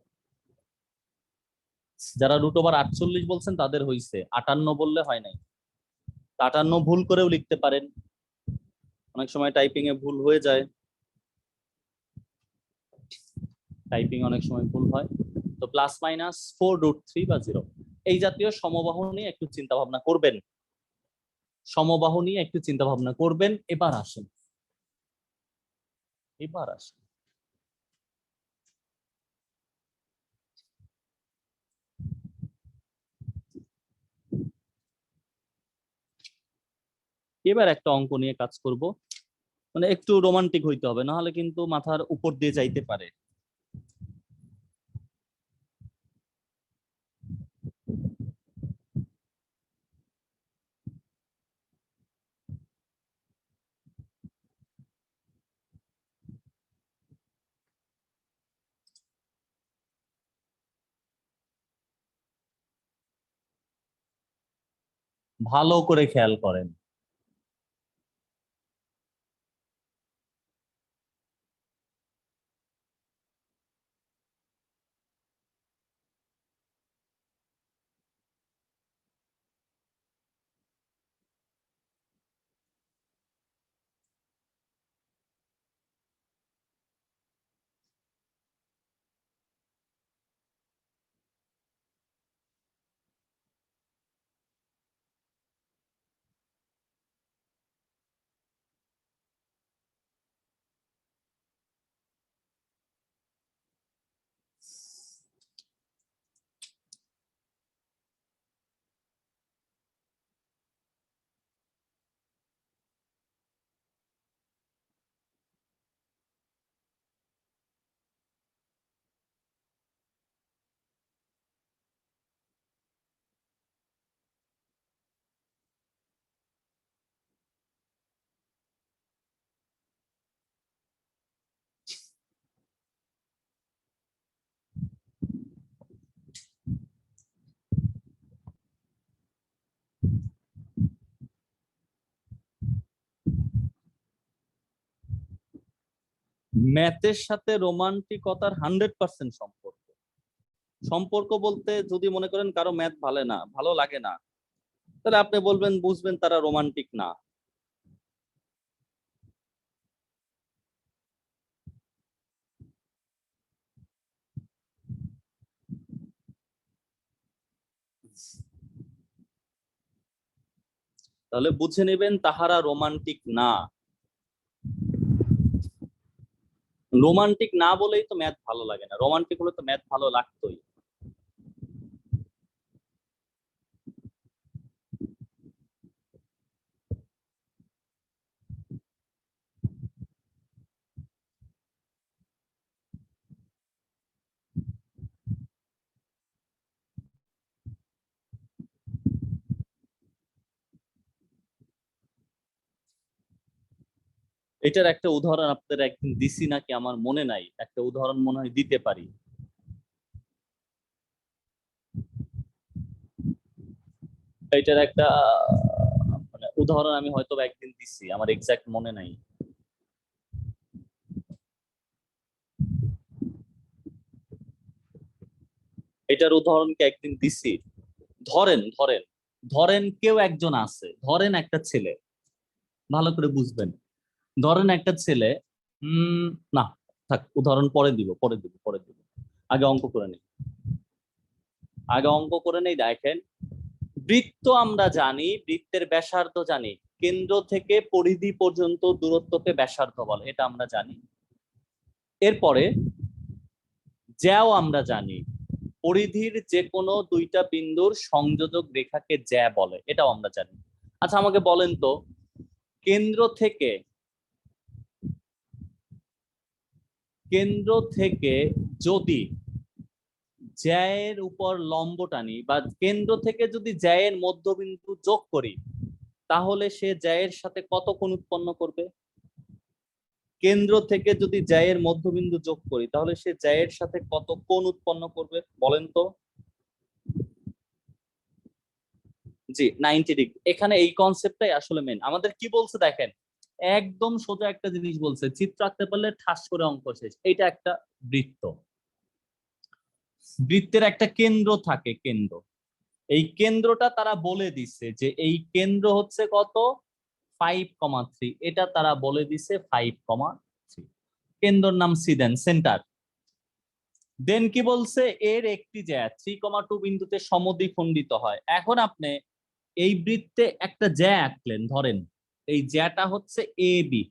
S1: যারা √48 বলছেন তাদের হইছে, 58 বললে হয় নাই। 58 ভুল করেও লিখতে পারেন, অনেক সময় টাইপিং এ ভুল হয়ে যায়, টাইপিং অনেক সময় ভুল হয়। তো ±4√3 বা 0 এই জাতীয় সমবাহু নিয়ে একটু চিন্তা ভাবনা করবেন, সমবাহু নিয়ে একটু চিন্তা ভাবনা করবেন। এবার আসেন, এবার আসেন এবার একটা অঙ্ক নিয়ে কাজ করব। মানে একটু রোমান্টিক হইতে হবে, না হলে কিন্তু মাথার উপর দিয়ে যাইতে পারে। ভালো করে খেয়াল করেন। ম্যাথের সাথে রোমান্টিকতার 100% সম্পর্ক। সম্পর্ক বলতে যদি মনে করেন কারো ম্যাথ ভালো লাগে না, তাহলে আপনি বলবেন, বুঝবেন তারা রোমান্টিক না। তাহলে বুঝে নেবেন তাহারা রোমান্টিক না। রোমান্টিক না বলেই তো ম্যাথ ভালো লাগে না, রোমান্টিক হলে তো ম্যাথ ভালো লাগতোই। এটার একটা উদাহরণ আপনাদের একদিন দিছি নাকি আমার মনে নাই, একটা উদাহরণ মনে হয় দিতে পারি। এটার একটা মানে উদাহরণ আমি হয়তো একদিন দিছি, আমার এক্সাক্ট মনে নাই। এটার উদাহরণ কি একদিন দিছি? ধরেন ধরেন ধরেন কেউ একজন আছে, ধরেন একটা ছেলে, ভালো করে বুঝবেন। ধরেন একটা ছেলে, উম না থাক, উদাহরণ পরে দিব। আগে অঙ্ক করে নিই, দেখেন। বৃত্ত আমরা জানি, বৃত্তের ব্যাসার্ধ জানি, কেন্দ্র থেকে পরিধি পর্যন্ত দূরত্বকে ব্যাসার্ধ বলে, এটা আমরা জানি। এরপরে জ্যাও আমরা জানি, পরিধির যে কোনো দুইটা বিন্দুর সংযোজক রেখাকে জ্যা বলে, এটাও আমরা জানি। আচ্ছা আমাকে বলেন তো, কেন্দ্র থেকে যদি জ্যায়ের উপর লম্ব টানি, বা কেন্দ্র থেকে যদি জ্যায়ের মধ্যবিন্দু যোগ করি, তাহলে সে জ্যায়ের সাথে কত কোণ উৎপন্ন করবে? কেন্দ্র থেকে যদি জ্যায়ের মধ্যবিন্দু যোগ করি, তাহলে সে জ্যায়ের সাথে কত কোণ উৎপন্ন করবে বলেন তো? জি, 90 ডিগ্রি। এখানে এই কনসেপ্টটাই আসলে মেন। আমাদের কি বলছে দেখেন, একদম সোজা একটা জিনিস বলছে, চিত্র আঁকতে পারলে ঠাস করে অঙ্ক শেষ। এটা একটা বৃত্ত, বৃত্তের একটা কেন্দ্র থাকে, কেন্দ্র। এই কেন্দ্রটা তারা বলে দিচ্ছে যে এই কেন্দ্র হচ্ছে কত, 5,3। এটা তারা বলে দিছে 5,3। কেন্দ্রর নাম সি, দেন সেন্টার। দেন কি বলছে, এর একটি জ্যা 3,2 বিন্দুতে সমদ্বিখণ্ডিত হয়। এখন আপনি এই বৃত্তে একটা জ্যা আঁকলেন, ধরেন এই জ্যাটা হচ্ছে এ বি।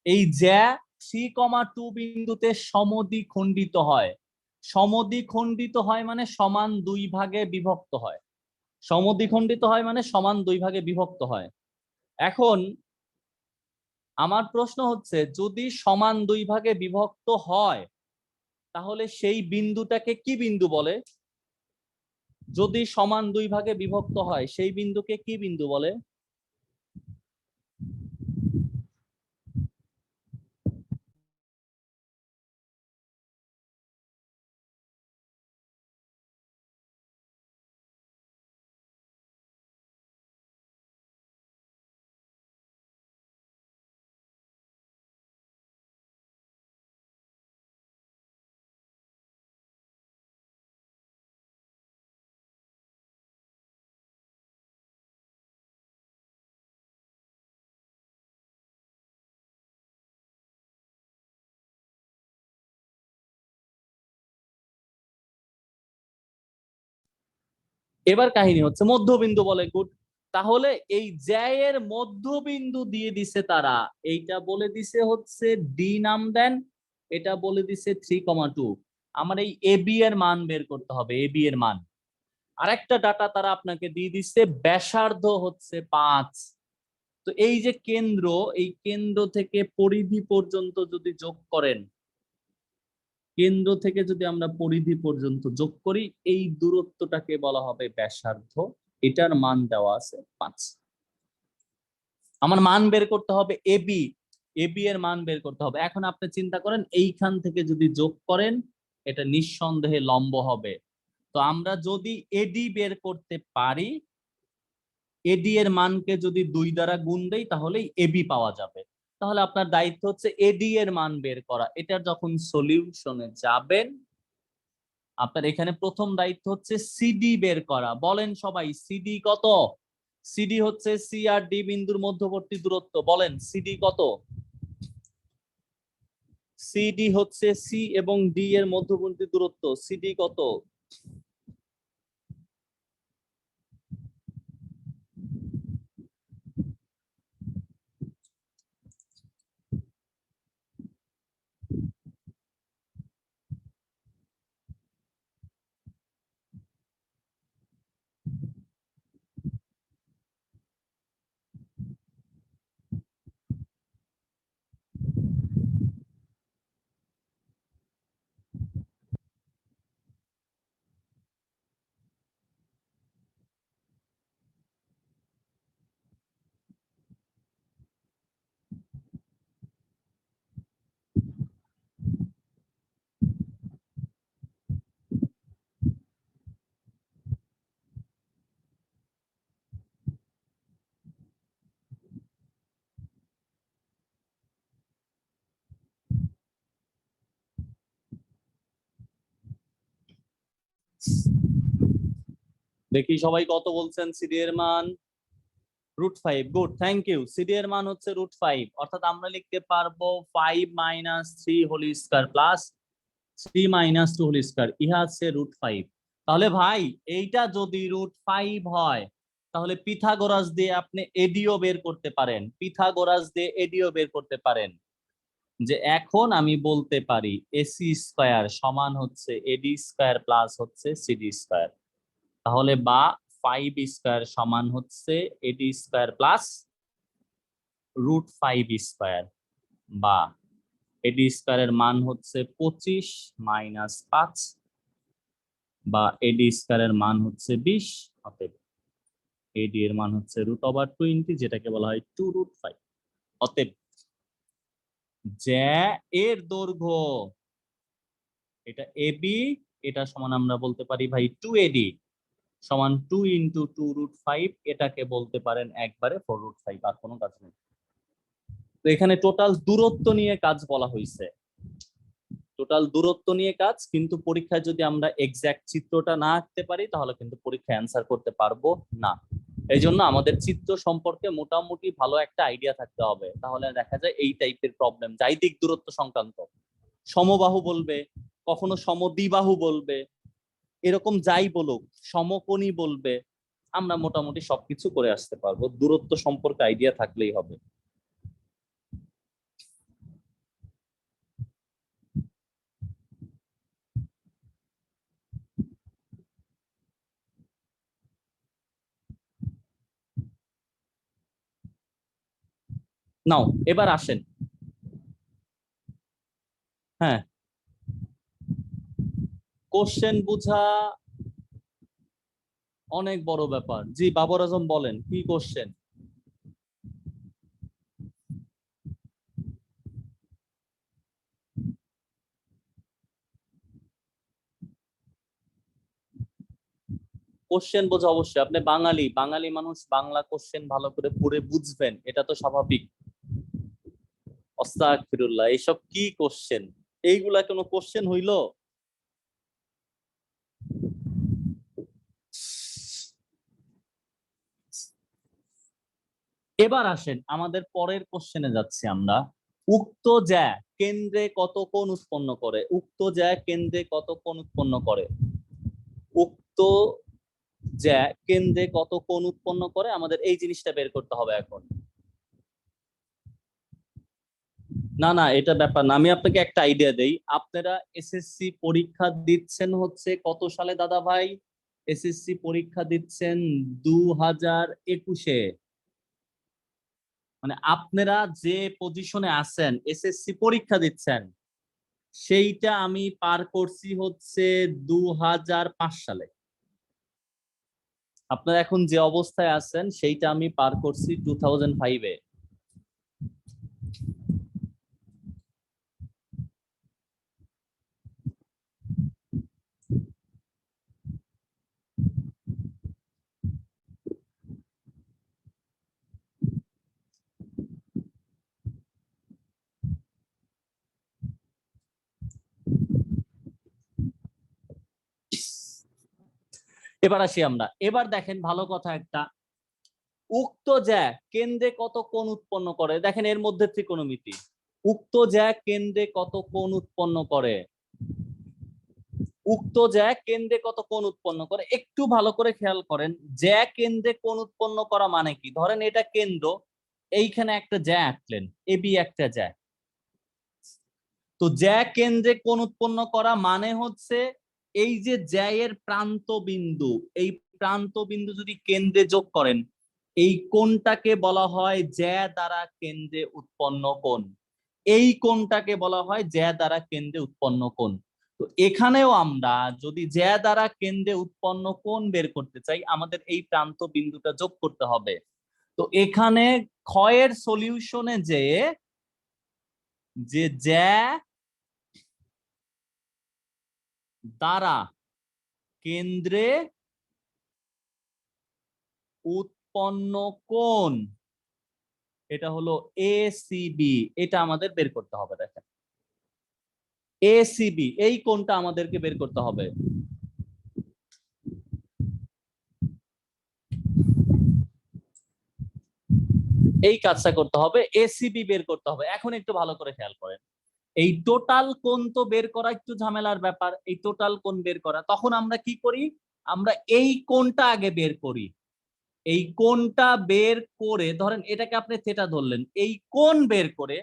S1: এই জ্যা 3,2 বিন্দুতে সমদ্বিখণ্ডিত হয়। সমদ্বিখণ্ডিত হয় মানে সমান দুই ভাগে বিভক্ত হয়। সমদ্বিখণ্ডিত হয় মানে সমান দুই ভাগে বিভক্ত হয়। এখন আমার প্রশ্ন হচ্ছে, যদি সমান দুই ভাগে বিভক্ত হয়, তাহলে সেই বিন্দুটাকে কি বিন্দু বলে? যদি সমান দুই ভাগে বিভক্ত হয়, সেই বিন্দুকে কি বিন্দু বলে? এবার কাহিনী হচ্ছে মধ্যবিন্দু বলে, গুড। তাহলে এই জ্যায়ের মধ্যবিন্দু দিয়ে দিছে তারা, এইটা বলে দিছে হচ্ছে ডি নাম দেন, এটা বলে দিছে 3,2। আমার এই এ বি এর মান বের করতে হবে, এ বি এর মান। আরেকটা ডাটা তারা আপনাকে দিয়ে দিচ্ছে, ব্যাসার্ধ হচ্ছে 5। তো এই যে কেন্দ্র, এই কেন্দ্র থেকে পরিধি পর্যন্ত যদি যোগ করেন, কেন্দ্র থেকে যদি আমরা পরিধি পর্যন্ত যোগ করি, এই দূরত্বটাকে বলা হবে ব্যাসার্ধ। এটার মান দেওয়া আছে 5। আমার মান বের করতে হবে এবি, এবি এর মান বের করতে হবে। এখন আপনি চিন্তা করেন, এইখান থেকে যদি যোগ করেন, এটা নিঃসন্দেহে লম্ব হবে। তো আমরা যদি এডি বের করতে পারি, এডি এর মানকে যদি 2 দ্বারা গুণ দেই, তাহলেই এবি পাওয়া যাবে। তাহলে আপনার দায়িত্ব হচ্ছে এডি এর মান বের করা। এটার যখন সলিউশনে যাবেন, আপনার এখানে প্রথম দায়িত্ব হচ্ছে সিডি বের করা। বলেন সবাই, সিডি কত? সিডি হচ্ছে সি আর ডি বিন্দুর মধ্যবর্তী দূরত্ব। বলেন সিডি কত? সিডি হচ্ছে সি এবং ডি এর মধ্যবর্তী দূরত্ব। সিডি কত? দেখি সবাই কত বলছেন সিডি এর মান √5। Good, thank you. সিডি এর মান হচ্ছে √5, অর্থাৎ আমরা লিখতে পারবো 5 - 3 whole square plus 3 - 2 whole square, ইহা হচ্ছে √5। তাহলে ভাই এইটা যদি √5 হয় তাহলে পিথাগোরাস দিয়ে আপনি এডিও বের করতে পারেন, পিথাগোরাস দিয়ে এডিও বের করতে পারেন, যে এখন আমি বলতে পারি এসি স্কয়ার সমান হচ্ছে এডি স্কয়ার প্লাস হচ্ছে সিডি স্কয়ার। তাহলে বা 5 স্কয়ার সমান হচ্ছে এডি স্কয়ার প্লাস √5 স্কয়ার, বা এডি স্কয়ারের মান হচ্ছে 25 - 5, বা এডি স্কয়ারের মান হচ্ছে 20, অতএব এডি এর মান হচ্ছে √20, যেটাকে বলা হয় 2√5। অতএব জ্যা এর দৈর্ঘ্য এটা এবি, এটা সমান আমরা বলতে পারি ভাই 2AD সমান 2 × 2√5, এটাকে বলতে পারেন একবারে 4√5, আর কোনো কাজ নেই। তো এখানে টোটাল দূরত্ব নিয়ে কাজ বলা হয়েছে, টোটাল দূরত্ব নিয়ে কাজ, কিন্তু পরীক্ষায় যদি আমরা এক্সাক্ট চিত্রটা না আঁকতে পারি তাহলে কিন্তু পরীক্ষায় অ্যান্সার করতে পারবো না। এই জন্য আমাদের চিত্র সম্পর্কে মোটামুটি ভালো একটা আইডিয়া থাকতে হবে, তাহলে দেখা যায় এই টাইপের প্রবলেম, জাইদিক দূরত্ব সংক্রান্ত, সমবাহু বলবে, কখনো সমদ্বিবাহু বলবে, এরকম যাই বলুক, সমকোণী বলবে, আমরা মোটামুটি সবকিছু করে আসতে পারবো, দূরত্ব সম্পর্কে আইডিয়া থাকলেই হবে। নাও এবার আসেন, হ্যাঁ কোশ্চেন বুঝা অনেক বড় ব্যাপার। জি বাবর আজম বলেন, কি কোশ্চেন? কোশ্চেন বোঝা অবশ্যই, আপনি বাঙালি, বাঙালি মানুষ, বাংলা কোশ্চেন ভালো করে পড়ে বুঝবেন, এটা তো স্বাভাবিক। আস্তাগফিরুল্লাহ, এইসব কি কোশ্চেন? এইগুলা কোনো কোশ্চেন হইলো? এবার আসেন আমাদের পরের কোশ্চেনে যাচ্ছি আমরা। উক্ত জ্যা কেন্দ্রে কত কোণ উৎপন্ন করে? উক্ত জ্যা কেন্দ্রে কত কোণ উৎপন্ন করে? উক্ত জ্যা কেন্দ্রে কত কোণ উৎপন্ন করে, আমাদের এই জিনিসটা বের করতে হবে এখন। না না, এটা ব্যাপার না, আমি আপনাকে একটা আইডিয়া দেই। আপনারা এসএসসি পরীক্ষা দিচ্ছেন হচ্ছে কত সালে দাদা ভাই? এসএসসি পরীক্ষা দিচ্ছেন 2021-এ। মানে আপনারা যে পজিশনে আছেন এসএসসি পরীক্ষা দিচ্ছেন, সেইটা আমি পার করছি হচ্ছে 2005 সালে। আপনারা এখন যে অবস্থায় আছেন সেইটা আমি পার করছি 2005-এ। এবার আসি আমরা, এবার দেখেন ভালো কথা একটা, উক্ত জ্যা কেন্দ্রে কত কোণ উৎপন্ন করে, দেখেন এর মধ্যে ত্রিকোণমিতি। উক্ত জ্যা কেন্দ্রে কত কোণ উৎপন্ন করে, উক্ত জ্যা কেন্দ্রে কত কোণ উৎপন্ন করে, একটু ভালো করে খেয়াল করেন। জ্যা কেন্দ্রে কোণ উৎপন্ন করা মানে কি? ধরেন এটা কেন্দ্র, এইখানে একটা জ্যা আঁকলেন, এবি একটা জ্যা। তো জ্যা কেন্দ্রে কোণ উৎপন্ন করা মানে হচ্ছে এই যে জ্যা এর প্রান্ত বিন্দু, এই প্রান্ত বিন্দু যদি কেন্দ্রে যোগ করেন, এই কোণটাকে বলা হয় জ্যা দ্বারা কেন্দ্রে উৎপন্ন কোণ। এই কোণটাকে বলা হয় জ্যা দ্বারা কেন্দ্রে উৎপন্ন কোণ। তো এখানেও আমরা যদি জ্যা দ্বারা কেন্দ্রে উৎপন্ন কোণ বের করতে চাই, আমাদের এই প্রান্ত বিন্দুটা যোগ করতে হবে। তো এখানে ক্ষয়ের সলিউশনে যে জ্যা দ্বারা কেন্দ্রে উৎপন্ন কোণ, এটা হলো এসিবি, এটা আমাদের বের করতে হবে। দেখেন এসিবি, এই কোণটা আমাদেরকে বের করতে হবে। এই কাজটা করতে হবে, এসিবি বের করতে হবে। এখন একটু ভালো করে খেয়াল করেন, এই টোটাল কোণ তো বের করা একটু ঝামেলার ব্যাপার, এই টোটাল কোণ বের করা। তখন আমরা কি করি, আমরা এই কোণটা আগে বের করি। এই কোণটা বের করে, ধরেন এটাকে আপনি থেটা ধরলেন, এই কোণ বের করে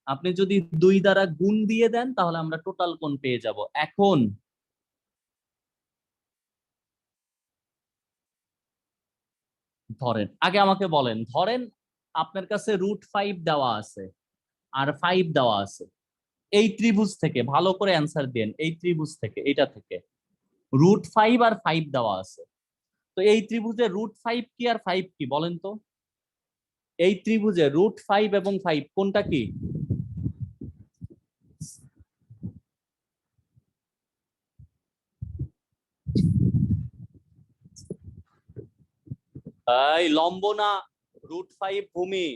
S1: আপনি যদি 2 দ্বারা গুণ দিয়ে দেন তাহলে আমরা টোটাল কোণ পেয়ে যাব। এখন ধরেন, আগে আমাকে বলেন, ধরেন আপনার কাছে √5 দেওয়া আছে আর 5 দেওয়া আছে। এই ত্রিভুজ থেকে ভালো করে অ্যান্সার দেন, এই ত্রিভুজ থেকে, এটা থেকে √5 আর 5 দেওয়া আছে। তো এই ত্রিভুজে √5 কি আর 5 কি বলেন তো? এই ত্রিভুজে √5 এবং 5 কোনটা কি? এই লম্ব না, √5 ভূমি,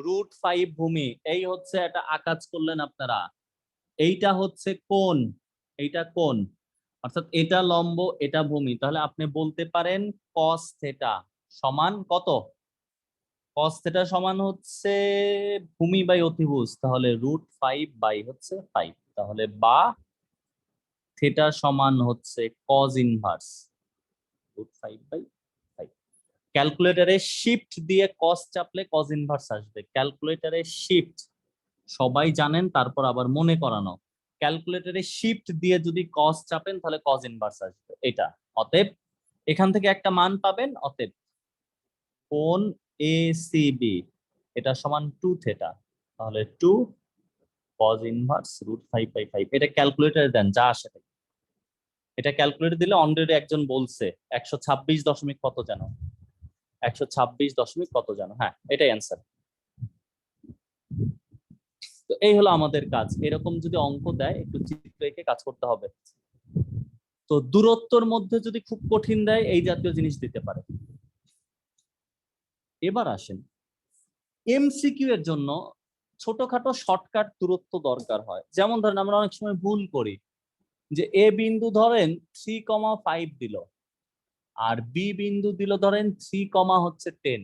S1: √5 ভূমি। এই হচ্ছে একটা আকাজ করলেন আপনারা, এইটা হচ্ছে কোণ, এইটা কোণ, অর্থাৎ এটা লম্ব, এটা ভূমি। তাহলে আপনি বলতে পারেন cos থিটা সমান কত? cos থিটা সমান হচ্ছে ভূমি বাই অতিভুজ, তাহলে √5 বাই হচ্ছে 5। তাহলে বা থিটা সমান হচ্ছে cos ইনভার্স √5/5। ক্যালকুলেটরে শিফট দিয়ে cos চাপলে cos ইনভার্স আসবে। ক্যালকুলেটরে শিফট সবাই জানেন, তারপর আবার মনে করানো, ক্যালকুলেটরে শিফট দিয়ে যদি cos চাপেন তাহলে cos ইনভার্স আসবে এটা। অতএব এখান থেকে একটা মান পাবেন, অতএব কোণ এসিবি এটা সমান 2 থেটা, তাহলে 2 cos ইনভার্স √5/5। এটা ক্যালকুলেটরে দেন, যা আসে তাই। এটা ক্যালকুলেটর দিলে অলরেডি একজন বলছে 126 দশমিক কত যেন, 126 দশমিক কত যেন, হ্যাঁ এটাই অ্যান্সার। তো এই হলো আমাদের কাজ। এরকম যদি অঙ্ক দেয় একটু চিত্র এঁকে কাজ করতে হবে। তো দূরত্বর মধ্যে যদি খুব কঠিন দেয় এই জাতীয় জিনিস দিতে পারে। এবার আসেন এমসিকিউ এর জন্য ছোটখাটো শর্টকাট দূরত্ব দরকার হয়। যেমন ধরেন আমরা অনেক সময় ভুল করি, যে এ বিন্দু ধরেন 3,5 দিল, আর বি বিন্দু দিল ধরেন 3, 10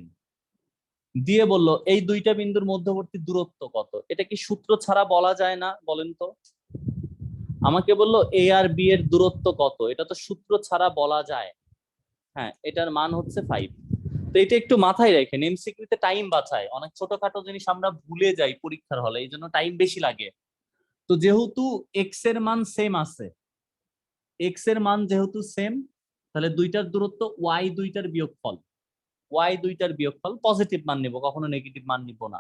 S1: দিয়ে বলল এই দুইটা বিন্দুর মধ্যবর্তী দূরত্ব কত। এটা কি সূত্র ছাড়া বলা যায় না বলেন তো? আমাকে বললো এ আর বি এর দূরত্ব কত, এটা তো সূত্র ছাড়া বলা যায়। হ্যাঁ, এটার মান হচ্ছে 5। তো এটা একটু মাথায় রাখেন, এমসিকিউতে টাইম বাঁচায়। অনেক ছোটখাটো জিনিস আমরা ভুলে যাই পরীক্ষার হলে, এই জন্য টাইম বেশি লাগে। তো যেহেতু এক্স এর মান সেম আছে, এক্স এর মান যেহেতু সেম, তাহলে দুইটার দূরত্ব ওয়াই দুইটার বিয়োগফল, ওয়াই দুইটার বিয়োগফল, পজিটিভ মান নিব, কখনো নেগেটিভ মান নিব না।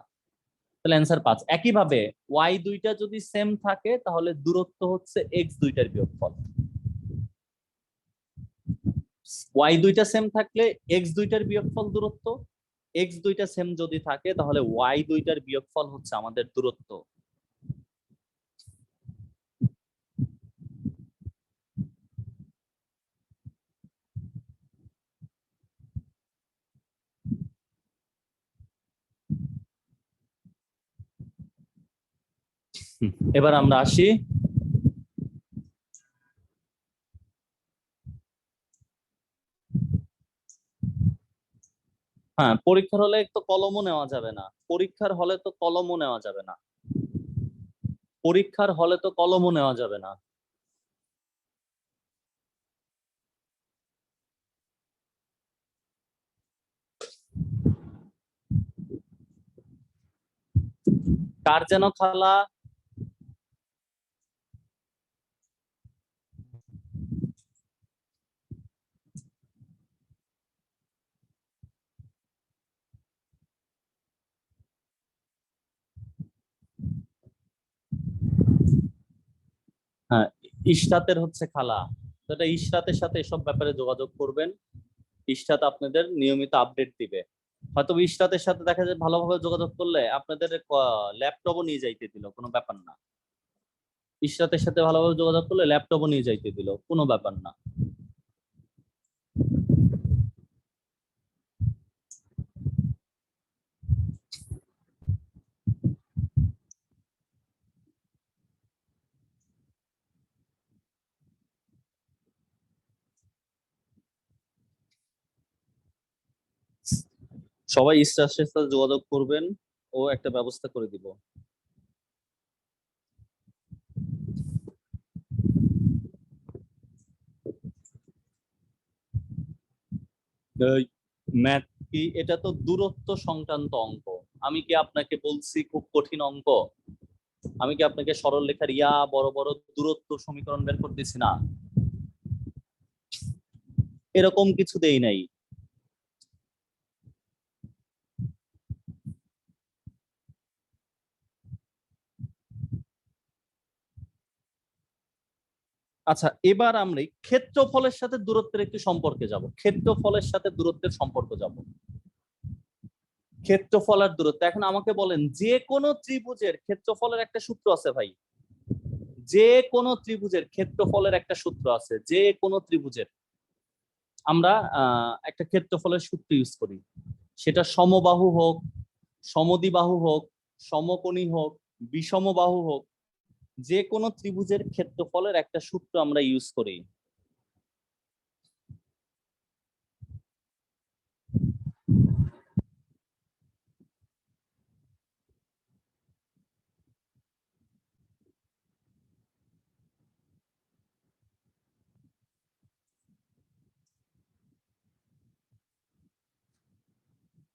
S1: তাহলে অ্যান্সার 5। একইভাবে ওয়াই দুইটা যদি সেম থাকে তাহলে দূরত্ব হচ্ছে এক্স দুইটার বিয়োগফল। ওয়াই দুইটা সেম থাকলে এক্স দুইটার বিয়োগফল দূরত্ব, এক্স দুইটা সেম যদি থাকে তাহলে ওয়াই দুইটার বিয়োগফল হচ্ছে আমাদের দূরত্ব। এবার আমরা আসি, হ্যাঁ পরীক্ষার হলে তো কলমও নেওয়া যাবে না, পরীক্ষার হলে তো কলমও নেওয়া যাবে না, পরীক্ষার হলে তো কলমও নেওয়া যাবে না। কার যেন খালা, হ্যাঁ ইশরাতের হচ্ছে খালা। তো এটা ইশরাতের সাথে এসব ব্যাপারে যোগাযোগ করবেন, ইশরাত আপনাদের নিয়মিত আপডেট দিবে। হয়তো ইশরাতের সাথে দেখা যায় ভালোভাবে যোগাযোগ করলে আপনাদের ল্যাপটপও নিয়ে যাইতে দিল, কোনো ব্যাপার না। ইশরাতের সাথে ভালোভাবে যোগাযোগ করলে ল্যাপটপও নিয়ে যাইতে দিল, কোনো ব্যাপার না। সবাই স্টাফের সাথে যোগাযোগ করবেন, ও একটা ব্যবস্থা করে দিব। ম্যাথ কি? এটা তো দূরত্ব সংক্রান্ত অঙ্ক। আমি কি আপনাকে বলছি খুব কঠিন অঙ্ক? আমি কি আপনাকে সরল রেখার বড় বড় দূরত্ব সমীকরণ বের করতেছি না? এরকম কিছু দেই নাই। আচ্ছা, এবার আমরা ক্ষেত্রফলের সাথে দূরত্বের একটি সম্পর্কে যাব। ক্ষেত্রফলের সাথে দূরত্বের সম্পর্ক যাব। ক্ষেত্রফল আর দূরত্ব। এখন আমাকে বলেন, যে কোনো ত্রিভুজের ক্ষেত্রফলের একটা সূত্র আছে ভাই। যে কোনো ত্রিভুজের ক্ষেত্রফলের একটা সূত্র আছে। যে কোনো ত্রিভুজের আমরা একটা ক্ষেত্রফলের সূত্র ইউজ করি। সেটা সমবাহু হোক, সমদ্বিবাহু হোক, সমকোণী হোক, বিষমবাহু হোক, যে কোনো ত্রিভুজের ক্ষেত্রফলের একটা সূত্র আমরা ইউজ করি।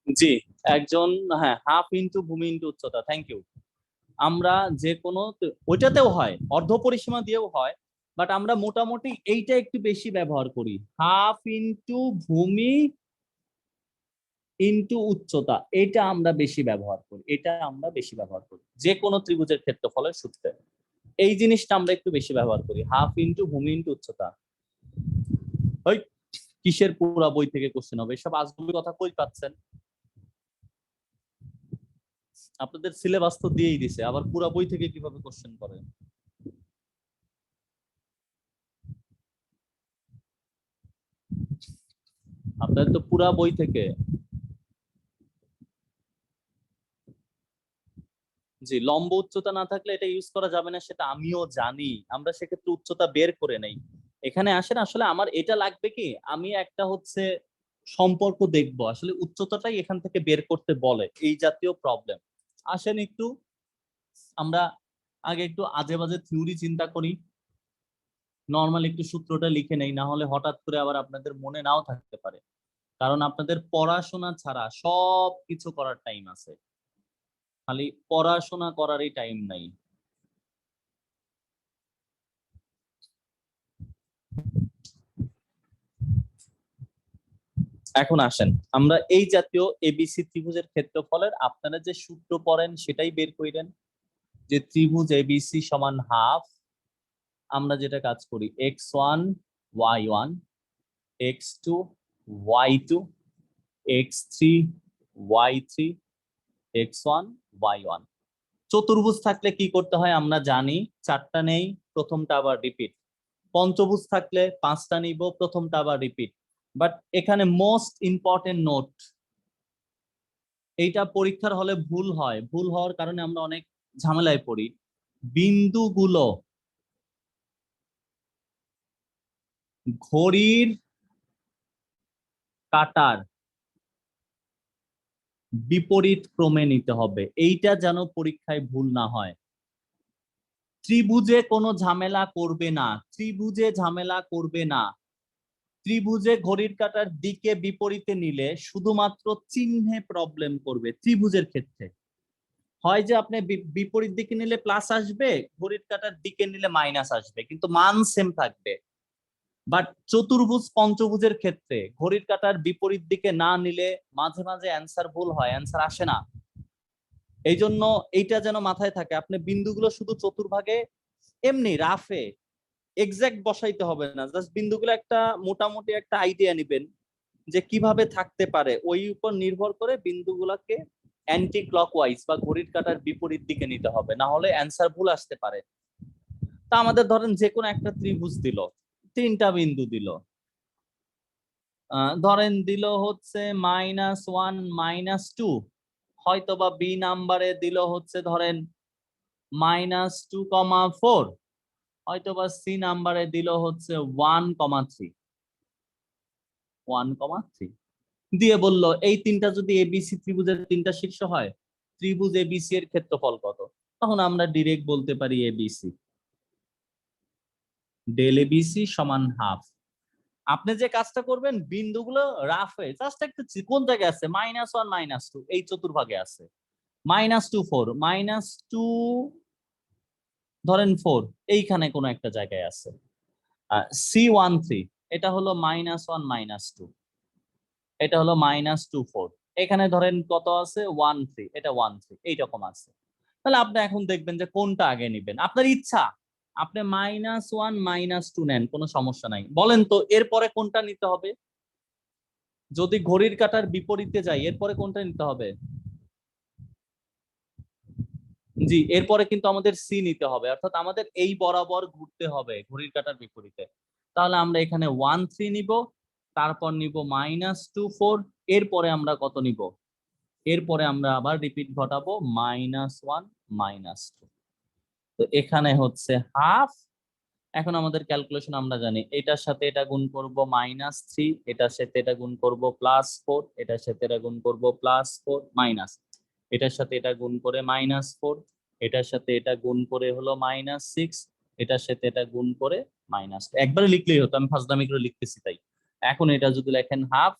S1: জি, একজন, হ্যাঁ, হাফ ইন্টু ভূমি ইন্টু উচ্চতা। Thank you. আমরা যে কোনো, ওইটাতেও হয়, অর্ধ পরিসীমা দিয়েও হয়, বাট আমরা মোটামুটি এইটা একটু বেশি ব্যবহার করি। হাফ ইন্টু ভূমি ইন্টু উচ্চতা, এটা আমরা বেশি ব্যবহার করি। এটা আমরা বেশি ব্যবহার করি যে কোনো ত্রিভুজের ক্ষেত্রফলের সূত্রে। এই জিনিসটা আমরা একটু বেশি ব্যবহার করি, হাফ ইন্টু ভূমি ইন্টু উচ্চতা। ওই কিসের পুরা বই থেকে কোশ্চেন হবে? এসব আজগুবি কথা কই পাচ্ছেন? আপনাদের সিলেবাস তো দিয়েই দিছে, আবার পুরা বই থেকে কিভাবে কোশ্চেন করে? আপনাদের তো পুরা বই থেকে। জি, লম্ব উচ্চতা না থাকলে এটা ইউজ করা যাবে না, সেটা আমিও জানি। আমরা সেক্ষেত্রে উচ্চতা বের করে নেই। এখানে আসেন, আসলে আমার এটা লাগবে কি, আমি একটা হচ্ছে সম্পর্ক দেখবো, আসলে উচ্চতাটাই এখান থেকে বের করতে বলে, এই জাতীয় প্রবলেম। আসেন একটু আমরা আগে একটু আজে বাজে থিওরি চিন্তা করি, নর্মাল একটু সূত্রটা লিখে নেই, না হলে হঠাৎ করে আবার আপনাদের মনে নাও থাকতে পারে। কারণ আপনাদের পড়াশোনা ছাড়া সব কিছু করার টাইম আছে, খালি পড়াশোনা করারই টাইম নাই। এখন আসেন আমরা এই জাতীয় এবিসি ত্রিভুজের ক্ষেত্রফলের আপনারা যে সূত্র পড়েন সেটাই বের করেন, যে ত্রিভুজ এবিসি সমান হাফ। আমরা যেটা কাজ করি, x1 y1, x2 y2, x3 y3, x1 y1। চতুর্ভুজ থাকলে কি করতে হয় আমরা জানি, চারটা নেই, প্রথমটা আবার রিপিট। পঞ্চভুজ থাকলে পাঁচটা নিব, প্রথমটা আবার রিপিট। বাট এখানে মোস্ট ইম্পর্টেন্ট নোট, এইটা পরীক্ষার হলে ভুল হয়, ভুল হওয়ার কারণে আমরা অনেক ঝামেলায় পড়ি। বিন্দুগুলো ঘড়ির কাঁটার বিপরীত ক্রমে নিতে হবে, এইটা যেন পরীক্ষায় ভুল না হয়। ত্রিভুজে কোনো ঝামেলা করবে না, ত্রিভুজে ঝামেলা করবে না। ত্রিভুজে ঘড়ির কাঁটার দিকে বিপরীতে নিলে শুধুমাত্র চিহ্নে প্রবলেম করবে ত্রিভুজের ক্ষেত্রে। হয় যে আপনি বিপরীত দিকে নিলে প্লাস আসবে, ঘড়ির কাঁটার দিকে নিলে মাইনাস আসবে, কিন্তু মান সেম থাকবে। বাট চতুর্ভুজ পঞ্চভুজের ক্ষেত্রে ঘড়ির কাঁটার বিপরীত দিকে না নিলে মাঝে মাঝে অ্যান্সার ভুল হয়, অ্যান্সার আসে না। এই জন্য এইটা যেন মাথায় থাকে, আপনি বিন্দুগুলো শুধু চতুর্ভাগে এমনি রাফে এক্সাক্ট বসাইতে হবে না, জাস্ট বিন্দুগুলো একটা মোটামুটি একটা আইডিয়া নিবেন যে কিভাবে থাকতে পারে, ওই উপর নির্ভর করে বিন্দুগুলোকে অ্যান্টি ক্লকওয়াইজ বা ঘড়ির কাঁটার বিপরীত দিকে নিতে হবে, না হলে অ্যান্সার ভুল আসতে পারে। তা আমাদের ধরেন যে কোনো একটা ত্রিভুজ দিল, তিনটা বিন্দু দিল, ধরেন দিল হচ্ছে -1 -2, হয়তো বা বি নাম্বারে দিল হচ্ছে ধরেন -2,4, হয়তো বা সি নাম্বারে দিল হচ্ছে 1,3, 1,3। দিয়ে বলল এই তিনটা যদি এবিসি ত্রিভুজের তিনটা শীর্ষ হয়, ত্রিভুজ এবিসি এর ক্ষেত্রফল কত? তখন আমরা ডিরেক্ট বলতে পারি এবিসি, ডেল এবিসি সমান হাফ। আপনি যে কাজটা করবেন, বিন্দুগুলো রাফ হয়ে জাস্ট একটা কোন জায়গায় আছে, -1 -2 এই চতুর্ভাগে আছে, -2 4 -2 ধরেন 4 এইখানে কোনো একটা জায়গায় আছে, C13 এটা হলো -1 -2, এটা হলো -2 4, এখানে ধরেন কত আছে 13, এটা 13 এইরকম আছে। তাহলে আপনি এখন দেখবেন যে কোনটা আগে নেবেন, আপনার ইচ্ছা। আপনি -1 -2 নেন, কোনো সমস্যা নাই। বলেন তো এরপরে কোনটা নিতে হবে? যদি ঘড়ির কাঁটার বিপরীতে যাই এরপরে কোনটা নিতে হবে? জি, এরপরে কিন্তু আমাদের সি নিতে হবে, অর্থাৎ আমাদের এই বরাবর ঘুরতে হবে ঘড়ির কাঁটার বিপরীতে। তাহলে আমরা এখানে 13 নিব, তারপর নিব -2 4, এরপরে আমরা কত নিব? এরপরে আমরা আবার রিপিট ঘটাবো -1 -2। তো এখানে হচ্ছে হাফ। এখন আমাদের ক্যালকুলেশন আমরা জানি, এটার সাথে এটা গুণ করব -3, এটার সাথে এটা গুণ করব +4, এটার সাথে এটা গুণ করব +4 মাইনাস, এটার সাথে এটা গুণ করে -4, এটার সাথে এটা গুণ করে হলো -6, এটার সাথে এটা গুণ করে একবারে লিখলেই হতো, আমি ফাজলামি করে লিখতেছি তাই। এখন এটা যদি লেখেন হাফ,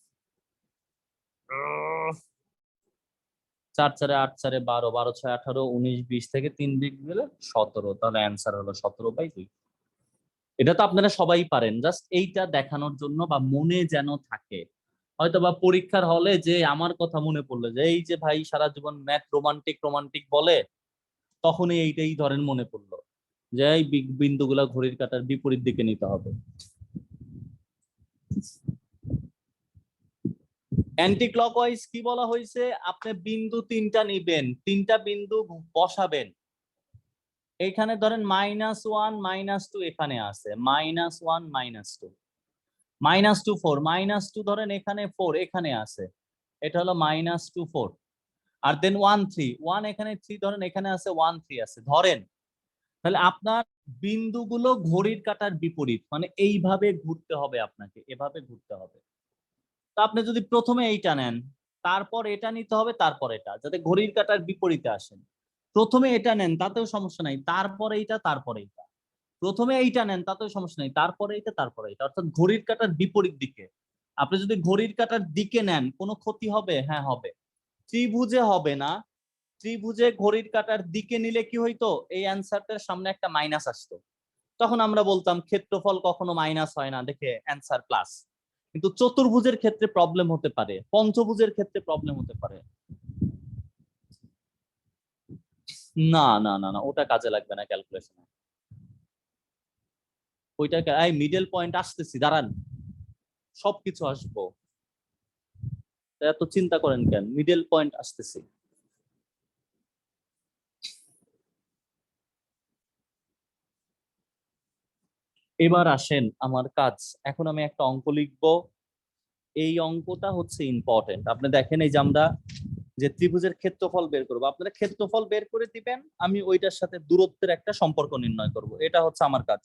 S1: 4 4 8 4 12, 12 6 18, 19 20 থেকে 3 দিক গেলে 17, তাহলে অ্যান্সার হলো 17/2। এটা তো আপনারা সবাই পারেন, জাস্ট এইটা দেখানোর জন্য বা মনে যেন থাকে। হয়তো বা পরীক্ষার হলে যে আমার কথা মনে পড়লো যে এই যে ভাই সারা জীবন ম্যাথ রোমান্টিক রোমান্টিক বলে, তখনই এইটাই ধরেন মনে পড়লো যে এই বিন্দুগুলা ঘড়ির কাঁটার বিপরীত দিকে নিতে হবে। অ্যান্টি ক্লকওয়াইজ কি বলা হয়েছে? আপনি বিন্দু তিনটা নিবেন, তিনটা বিন্দু বসাবেন। এখানে ধরেন -1 -2 এখানে আছে, -1 -2, -2 4, -2 ধরেন এখানে 4 এখানে আছে, এটা হলো -2 4। আর দেন 1 3, 1 এখানে 3 ধরেন এখানে আছে, 1 3 আছে ধরেন। তাহলে আপনার বিন্দুগুলো ঘড়ির কাঁটার বিপরীত, মানে এইভাবে ঘুরতে হবে আপনাকে, এভাবে ঘুরতে হবে। তো আপনি যদি প্রথমে এইটা নেন, তারপর এটা নিতে হবে, তারপর এটা, যাতে ঘড়ির কাঁটার বিপরীতে আসেন। প্রথমে এটা নেন তাতেও সমস্যা নাই, তারপর এইটা, তারপর এইটা। প্রথমে এইটা নেন তাতেও সমস্যা নেই, তারপরে এইটা, তারপরে এইটা, অর্থাৎ ঘড়ির কাঁটার বিপরীত দিকে। আপনি যদি ঘড়ির কাঁটার দিকে নেন কোনো ক্ষতি হবে? হ্যাঁ হবে। ত্রিভুজে হবে না, ত্রিভুজে ঘড়ির কাঁটার দিকে নিলে কি হইতো, এই অ্যান্সারটার সামনে একটা মাইনাস আসতো, তখন আমরা বলতাম ক্ষেত্রফল কখনো মাইনাস হয় না, দেখে অ্যান্সার প্লাস। কিন্তু চতুর্ভুজের ক্ষেত্রে প্রবলেম হতে পারে, পঞ্চভুজের ক্ষেত্রে প্রবলেম হতে পারে। না না না না, ওটা কাজে লাগবে না ক্যালকুলেশনে। ওইটাকে এই মিডল পয়েন্ট আসতেছি, দাঁড়ান, সবকিছু আসবো, এত চিন্তা করেন কেন, মিডল পয়েন্ট আসতেছি। এবার আসেন আমার কাজ, এখন আমি একটা অঙ্ক লিখবো। এই অঙ্কটা হচ্ছে ইম্পর্টেন্ট। আপনি দেখেন এই যে আমরা যে ত্রিভুজের ক্ষেত্রফল বের করবো, আপনারা ক্ষেত্রফল বের করে দিবেন, আমি ওইটার সাথে দূরত্বের একটা সম্পর্ক নির্ণয় করব, এটা হচ্ছে আমার কাজ।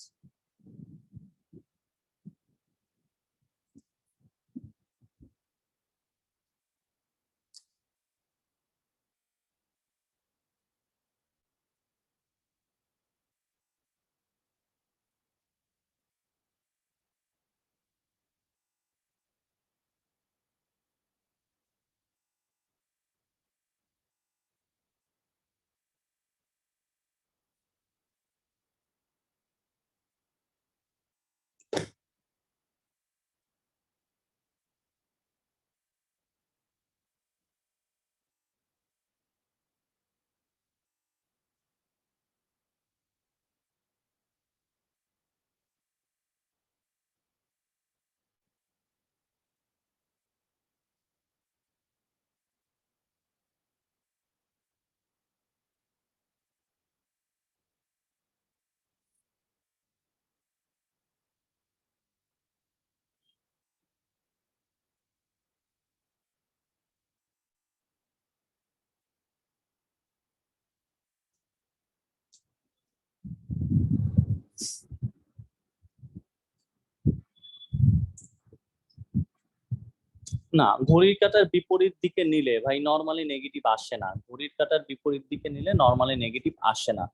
S1: না, ঘড়ির কাঁটার বিপরীত দিকে নিলে ভাই নরমালি নেগেটিভ আসে না। ঘড়ির কাঁটার বিপরীত দিকে নিলে নরমালি নেগেটিভ আসে না।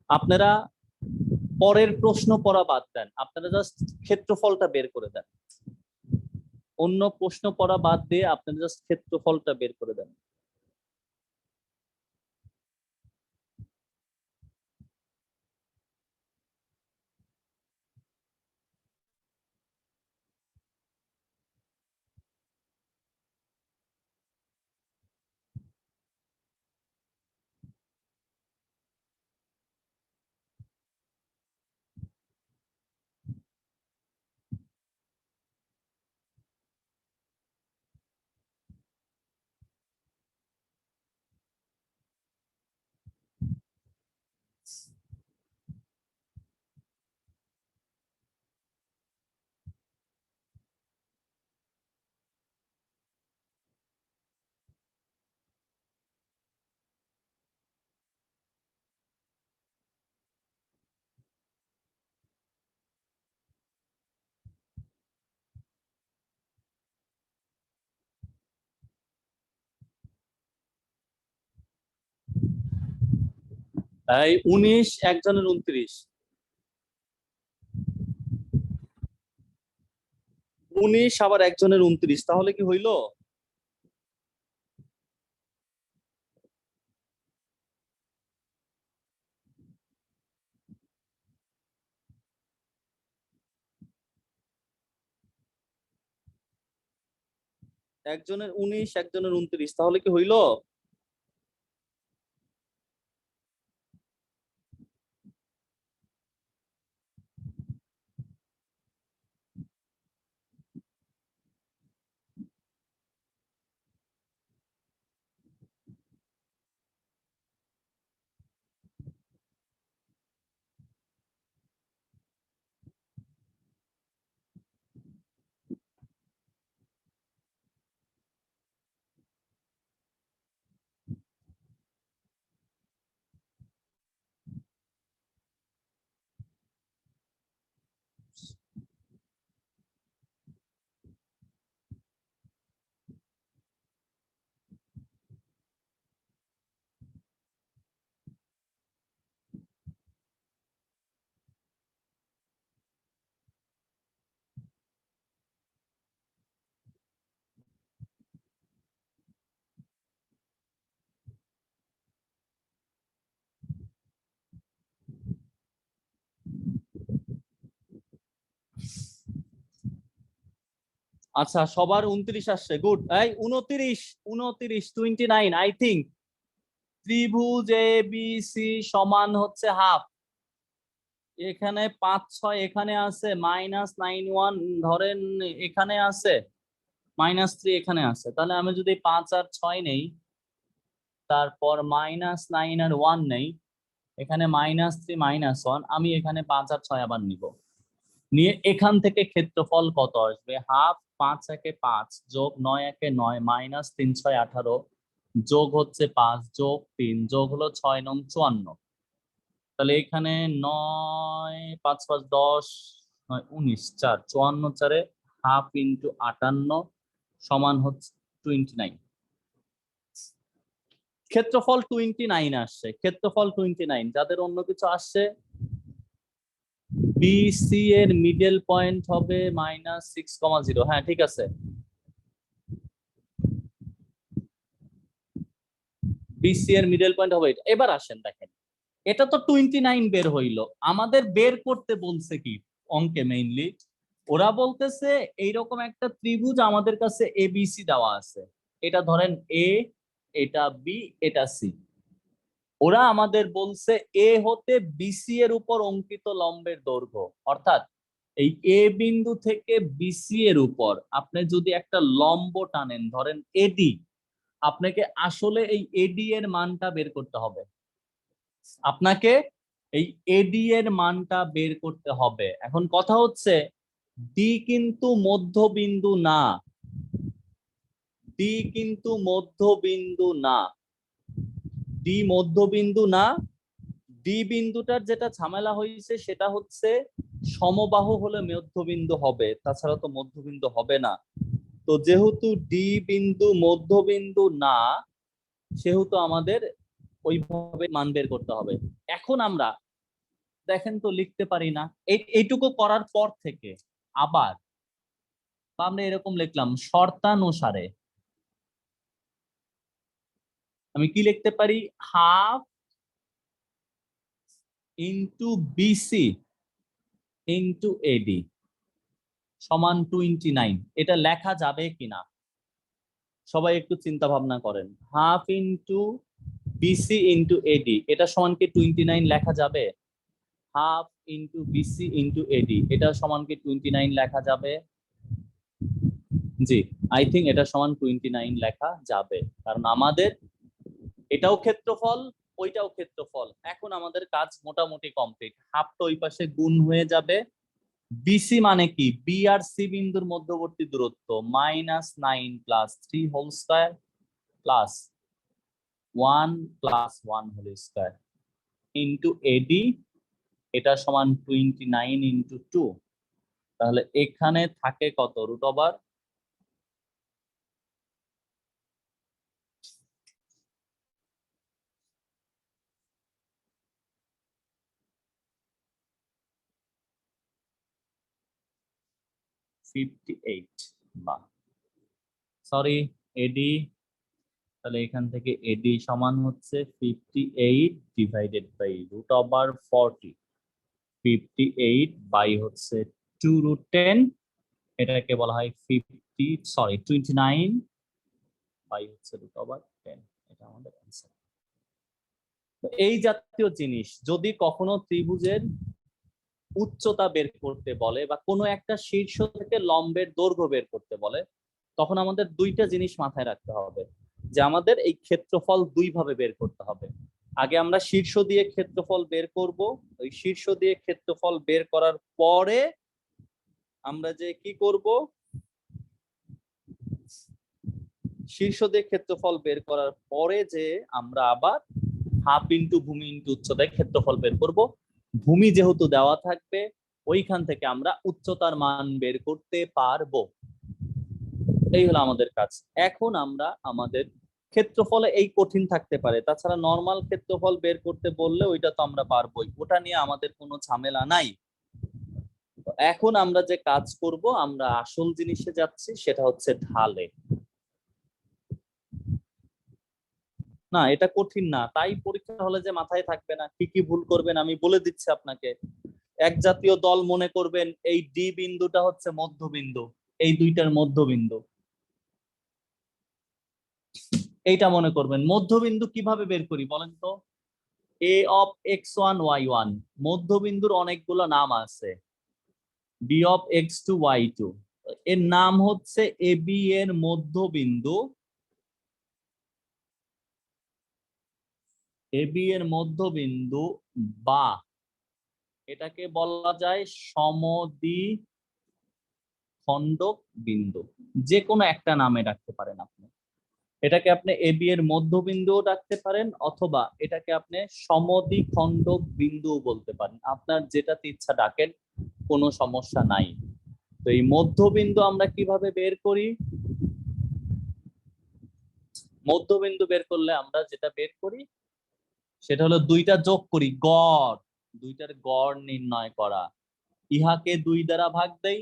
S1: আপনারা পরের প্রশ্ন পড়া বাদ দেন, আপনারা জাস্ট ক্ষেত্রফলটা বের করে দেন। অন্য প্রশ্ন পড়া বাদ দিয়ে আপনারা জাস্ট ক্ষেত্রফলটা বের করে দেন। এই 19 একজনের 29, 19 আবার একজনের 29, তাহলে কি হইলো? একজনের 19 একজনের 29, তাহলে কি হইলো? আচ্ছা, সবার 29 আসছে, গুড। এই 29, 29, 29 আই থিঙ্ক। ত্রিভুজ এ বি সি সমান হচ্ছে হাফ। এখানে 5 6 এখানে আছে, -9 1 ধরেন এখানে আছে, -3 এখানে আছে। তাহলে আমি যদি 5 আর 6 নেই, তারপর -9 আর 1 নেই, এখানে -3 -1, আমি এখানে 5 আর 6 আবার নিব। নিয়ে এখান থেকে ক্ষেত্রফল কত আসবে? হাফ 5 একে 5 যোগ 9 একে 9 -3 6 18 যোগ হচ্ছে 5 যোগ 3 যোগ হলো 6 9 54। তাহলে এখানে 9 5 5 10 9 19 4 54 চারে হাফ ইন্টু 58 সমান হচ্ছে 29। ক্ষেত্রফল 29 আসছে, ক্ষেত্রফল 29। যাদের অন্য কিছু আসছে, বিসি এর মিডল পয়েন্ট হবে -6,0। হ্যাঁ ঠিক আছে, বিসি এর মিডল পয়েন্ট হবে এটা। এবার আসেন দেখেন, এটা তো 29 বের হইলো, আমাদের বের করতে বলছে কি অঙ্কে মেইনলি? ওরা বলতেছে এইরকম একটা ত্রিভুজ আমাদের কাছে এবিসি দেওয়া আছে, এটা ধরেন এ, এটা বি, এটা সি। ওরা আমাদের বলছে এ হতে বিসি এর উপর অঙ্কিত লম্বের দৈর্ঘ্য, অর্থাৎ এই এ বিন্দু থেকে বিসি এর উপর আপনি যদি একটা লম্ব টানেন, ধরেন এডি, আপনাকে আসলে এই এডি এর মানটা বের করতে হবে। আপনাকে এই এডি এর মানটা বের করতে হবে। এখন কথা হচ্ছে, ডি কিন্তু মধ্যবিন্দু না, ডি কিন্তু মধ্যবিন্দু না, ডি মধ্যবিন্দু না। ডি বিন্দুটার যেটা ঝামেলা হয়েছে সেটা হচ্ছে সমবাহু হলে মধ্যবিন্দু হবে, তাছাড়া তো মধ্যবিন্দু হবে না। তো যেহেতু ডি বিন্দু মধ্যবিন্দু না, সেহেতু আমাদের ওইভাবে মান বের করতে হবে। এখন আমরা দেখেন তো লিখতে পারি না, এইটুকু করার পর থেকে আবার আমরা এরকম লিখলাম শর্তানুসারে আমি কি লিখতে পারি, half into BC into AD সমান 29। এটা লেখা যাবে কিনা সবাই একটু চিন্তা ভাবনা করেন। Half into BC into AD এটা সমান কি 29 লেখা যাবে? Half into BC into AD এটা সমান কি 29 লেখা যাবে? জি, আই থিঙ্ক এটা সমান 29 লেখা যাবে, কারণ আমাদের এটাও ক্ষেত্রফল ওইটাও ক্ষেত্রফল। এখন আমাদের কাজ মোটামুটি কমপ্লিট। হাফটা ওই পাশে গুণ হয়ে যাবে। বিসি মানে কি, বি আর সি বিন্দুর মধ্যবর্তী দূরত্ব -9 plus 3 whole square plus 1 plus 1 whole square into AD এটা সমান 29 ইন্টু 2। তাহলে এখানে থাকে কত, রুট ওভার 58 বা সরি এডি, তাহলে এখান থেকে এডি সমান হচ্ছে 58 divided by root over 40। 58 by হচ্ছে 2 রুট 10, এটাকে বলা হয় 29 বাই হচ্ছে রুট ওভার 10। এটা আমাদের অ্যান্সার। এই জাতীয় জিনিস যদি কখনো ত্রিভুজের উচ্চতা বের করতে বলে বা কোনো একটা শীর্ষ থেকে লম্বের দৈর্ঘ্য বের করতে বলে, তখন আমাদের দুইটা জিনিস মাথায় রাখতে হবে, যে আমাদের এই ক্ষেত্রফল দুই ভাবে বের করতে হবে। আগে আমরা শীর্ষ দিয়ে ক্ষেত্রফল বের করব, ওই শীর্ষ দিয়ে ক্ষেত্রফল বের করার পরে আমরা যে কি করব, শীর্ষ দিয়ে ক্ষেত্রফল বের করার পরে যে আমরা আবার হাফ ইন্টু ভূমি ইন্টু উচ্চতায় ক্ষেত্রফল বের করব। ভূমি যেহেতু দেওয়া থাকবে, ওইখান থেকে আমরা উচ্চতার মান বের করতে পারবো। এই হলো আমাদের কাজ। এখন আমরা আমাদের ক্ষেত্রফলে এই কঠিন থাকতে পারে, তাছাড়া নর্মাল ক্ষেত্রফল বের করতে বললে ওইটা তো আমরা পারবোই, ওটা নিয়ে আমাদের কোনো ঝামেলা নাই। এখন আমরা যে কাজ করব, আমরা আসল জিনিসে যাচ্ছি, সেটা হচ্ছে ঢালে। না এটা কঠিন না, তাই পরীক্ষা হলে যে মাথায় থাকবে না, কি কি ভুল করবেন আমি বলে দিচ্ছি আপনাকে। এক জাতীয় দল মনে করবেন এই ডি বিন্দুটা হচ্ছে মধ্যবিন্দু, এই দুইটার মধ্যবিন্দু এইটা মনে করবেন। মধ্যবিন্দু কিভাবে বের করি বলেন তো? এ অফ x1 y1, মধ্যবিন্দুর অনেকগুলো নাম আছে। বি অফ x2 y2, এর নাম হচ্ছে এ বি এর মধ্যবিন্দু। এ বি এর মধ্যবিন্দু বা এটাকে বলা যায় সমদ্বিখণ্ডক বিন্দু, যে কোনো একটা নামে রাখতে পারেন আপনি। এটাকে আপনি এ বি এর মধ্যবিন্দুও ডাকতে পারেন, অথবা এটাকে আপনি সমদ্বিখণ্ডক বিন্দুও বলতে পারেন। আপনার যেটাতে ইচ্ছা ডাকেন, কোনো সমস্যা নাই। তো এই মধ্যবিন্দু আমরা কিভাবে বের করি? মধ্যবিন্দু বের করলে আমরা যেটা বের করি সেটা হলো দুইটা যোগ করি, গড়, দুইটার গড় নির্ণয় করা। ইহাকে 2 দ্বারা ভাগ দেই,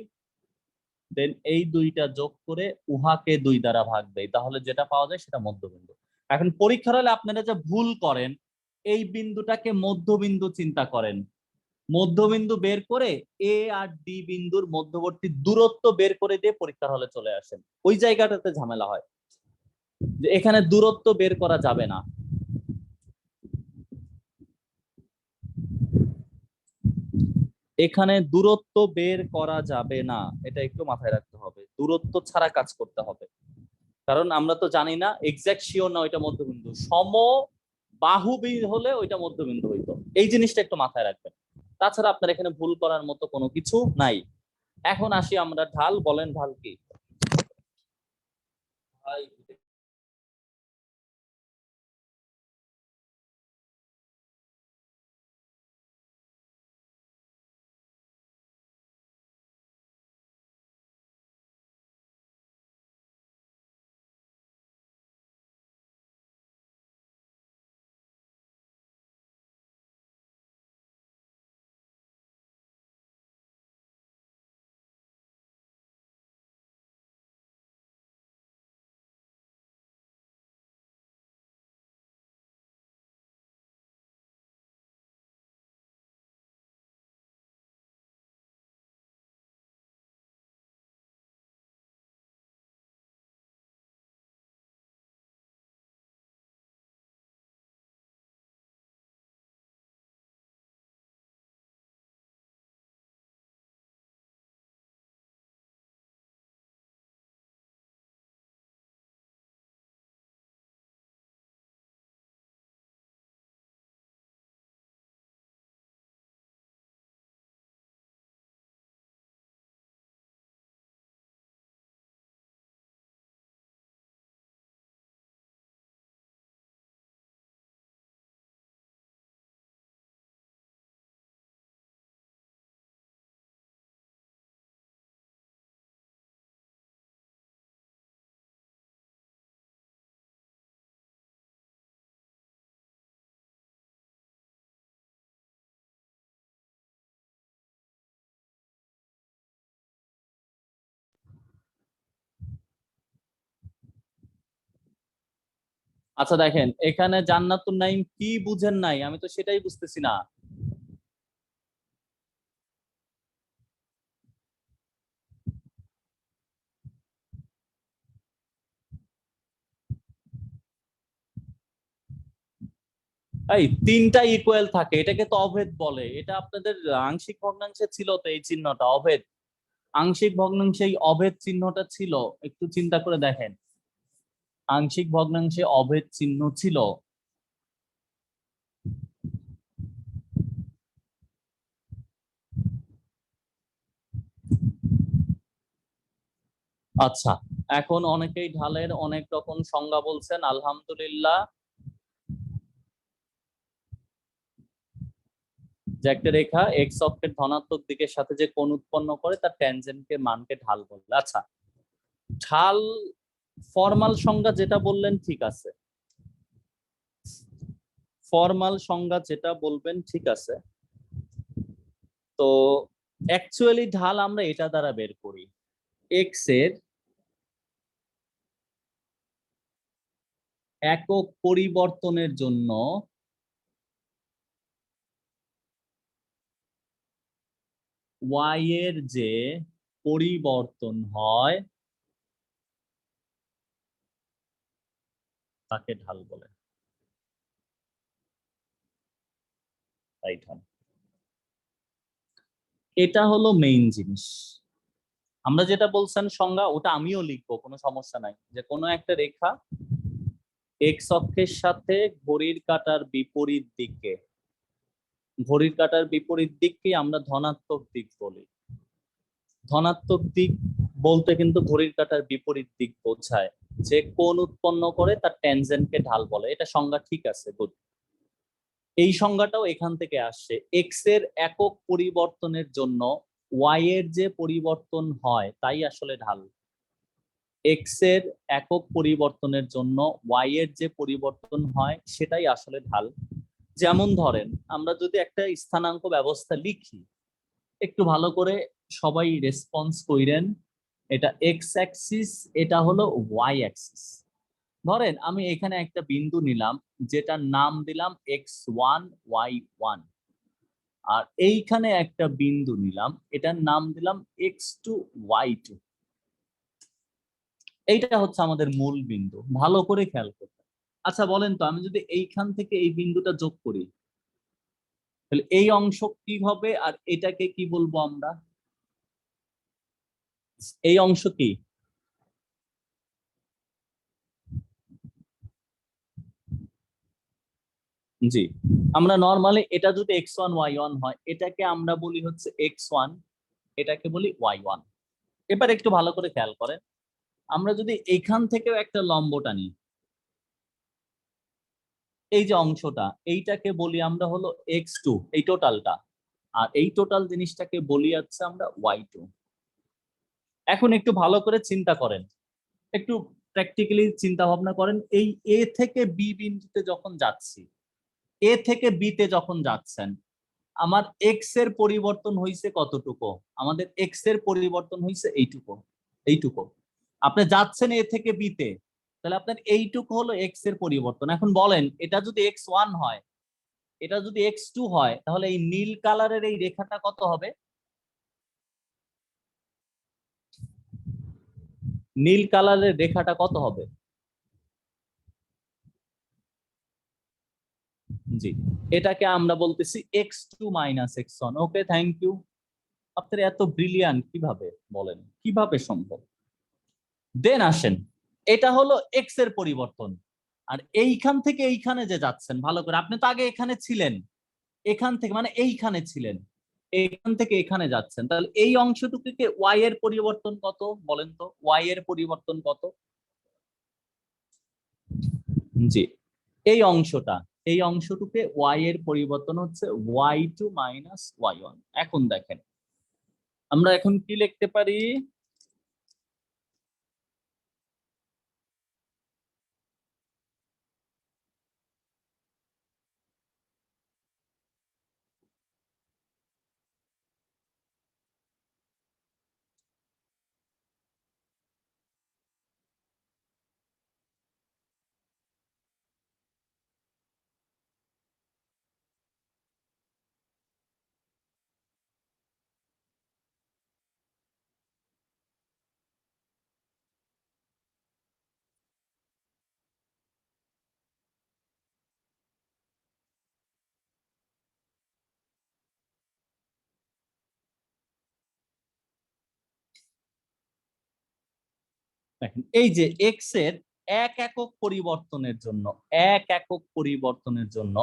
S1: দেন এই দুইটা যোগ করে উহাকে 2 দ্বারা ভাগ দেই, তাহলে যেটা পাওয়া যায় সেটা মধ্যবিন্দু। এখন পরীক্ষার হলে আপনারা যে ভুল করেন, এই বিন্দুটাকে মধ্যবিন্দু চিন্তা করেন, মধ্যবিন্দু বের করে এ আর ডি বিন্দুর মধ্যবর্তী দূরত্ব বের করে দিয়ে পরীক্ষার হলে চলে আসেন। ওই জায়গাটাতে ঝামেলা হয়, যে এখানে দূরত্ব বের করা যাবে না। এখানে দূরত্ব বের করা যাবে না, এটা একটু মাথায় রাখতে হবে। দূরত্ব ছাড়া কাজ করতে হবে, কারণ আমরা তো জানি না, এক্সাক্ট শিওর না ওইটা মধ্যবিন্দু। সম বাহু হলে ওইটা মধ্যবিন্দু হইতো, এই জিনিসটা একটু মাথায় রাখবেন। তাছাড়া আপনার এখানে ভুল করার মতো কোনো কিছু নাই। এখন আসি আমরা ঢাল, বলেন ঢাল কি? আচ্ছা দেখেন এখানে জান্নাতুন নাইম কি বুঝেন নাই, আমি তো সেটাই বুঝতেছি না। এই তিনটা ইকুয়াল থাকে এটাকে তো অভেদ বলে, এটা আপনাদের আংশিক ভগ্নাংশে ছিল তো এই চিহ্নটা অভেদ। আংশিক ভগ্নাংশে এই অভেদ চিহ্নটা ছিল, একটু চিন্তা করে দেখেন, আংশিক ভগ্নাংশে অভেদ চিহ্ন ছিল। আচ্ছা, এখন অনেকেই ঢালের অনেক রকম সংজ্ঞা বলছেন, আলহামদুলিল্লাহ। যে একটা রেখা এক্স অক্ষের ধনাত্মক দিকের সাথে যে কোণ উৎপন্ন করে তার ট্যানজেন্টকে মানকে ঢাল বলে। আচ্ছা, ঢাল ফর্মাল সংজ্ঞা যেটা বললেন ঠিক আছে, ফর্মাল সংজ্ঞা যেটা বলবেন ঠিক আছে। তো অ্যাকচুয়ালি ঢাল আমরা এটা দ্বারা বের করি, এক্স এর একক পরিবর্তনের জন্য ওয়াই এর যে পরিবর্তন হয় তাকে ঢাল বলে। তাই ঢাল, এটা হলো মেইন জিনিস। আমরা যেটা বলছেন সংজ্ঞা ওটা আমিও লিখবো, কোনো সমস্যা নাই, যে কোনো একটা রেখা এক্স অক্ষের সাথে ঘড়ির কাঁটার বিপরীত দিকে, ঘড়ির কাঁটার বিপরীত দিককে আমরা ধনাত্মক দিক বলি। ধনাত্মক দিক বলতে কিন্তু ঘড়ির কাঁটার বিপরীত দিক বোঝায়, যে কোণ উৎপন্ন করে তার ট্যানজেন্টকে ঢাল বলে। এটা সংজ্ঞা ঠিক আছে, গুড। এই সংজ্ঞাটাও এখান থেকে আসছে, এক্স এর একক পরিবর্তনের জন্য ওয়াই এর যে পরিবর্তন হয় তাই আসলে ঢাল। এক্স এর একক পরিবর্তনের জন্য ওয়াই এর যে পরিবর্তন হয় সেটাই আসলে ঢাল। যেমন ধরেন আমরা যদি একটা স্থানাঙ্ক ব্যবস্থা লিখি, একটু ভালো করে সবাই রেসপন্স কইরেন। এটা এক্স অ্যাক্সিস, এটা হলো ওয়াই অ্যাক্সিস। ধরেন আমি এখানে একটা বিন্দু নিলাম, যেটার নাম দিলাম এক্স ওয়ান ওয়াই ওয়ান, আর এইখানে একটা বিন্দু নিলাম, এটার নাম দিলাম এক্স টু ওয়াই টু। এইটা হচ্ছে আমাদের মূল বিন্দু, ভালো করে খেয়াল করতে। আচ্ছা বলেন তো, আমি যদি এইখান থেকে এই বিন্দুটা যোগ করি, তাহলে এই অংশ কি হবে আর এটাকে কি বলবো আমরা? এই অংশ কি? জি, আমরা নর্মালি এটা যদি এক্স ওয়ান ওয়াই ওয়ান হয় এটাকে আমরা বলি হচ্ছে এক্স ওয়ান, এটাকে বলি ওয়াই ওয়ান। এবার একটু ভালো করে খেয়াল করেন, আমরা যদি এইখান থেকেও একটা লম্ব টানি, এই যে অংশটা এইটাকে বলি আমরা হলো এক্স টু, এই টোটালটা, আর এই টোটাল জিনিসটাকে বলি হচ্ছে আমরা ওয়াই টু। এখন একটু ভালো করে চিন্তা করেন, একটু প্র্যাকটিক্যালি চিন্তা ভাবনা করেন, এই এ থেকে বি বিন্দুতে যখন যাচ্ছি, এ থেকে বি তে যখন যাচ্ছেন, আমার এক্স এর পরিবর্তন হয়েছে কতটুকু? আমাদের এক্স এর পরিবর্তন হয়েছে এইটুকু, এইটুকু। আপনি যাচ্ছেন এ থেকে বি তে, তাহলে আপনার এইটুকু হলো এক্স এর পরিবর্তন। এখন বলেন এটা যদি এক্স ওয়ান হয়, এটা যদি এক্স টু হয়, তাহলে এই নীল কালারের এই রেখাটা কত হবে? নীল কালারের রেখাটা কত হবে? জি, এটাকে আমরা বলতেছি x two minus x one. Okay, thank you. আপনার এত ব্রিলিয়ান্ট কিভাবে, বলেন কিভাবে সম্ভব? দেন আসেন, এটা হলো এক্স এর পরিবর্তন। আর এইখান থেকে এইখানে যে যাচ্ছেন, ভালো করে, আপনি তো আগে এখানে ছিলেন, এখান থেকে মানে এইখানে ছিলেন, এখান থেকে এখানে যাচ্ছেন, তাহলে এই অংশটুকুকে ওয়াই এর পরিবর্তন কত বলেন তো? ওয়াই এর পরিবর্তন কত? জি, এই অংশটা, এই অংশটুকে ওয়াই এর পরিবর্তন হচ্ছে y two minus y one. এখন দেখেন আমরা এখন কি লিখতে পারি? দেখেন এই যে এক্স এর এক একক পরিবর্তনের জন্য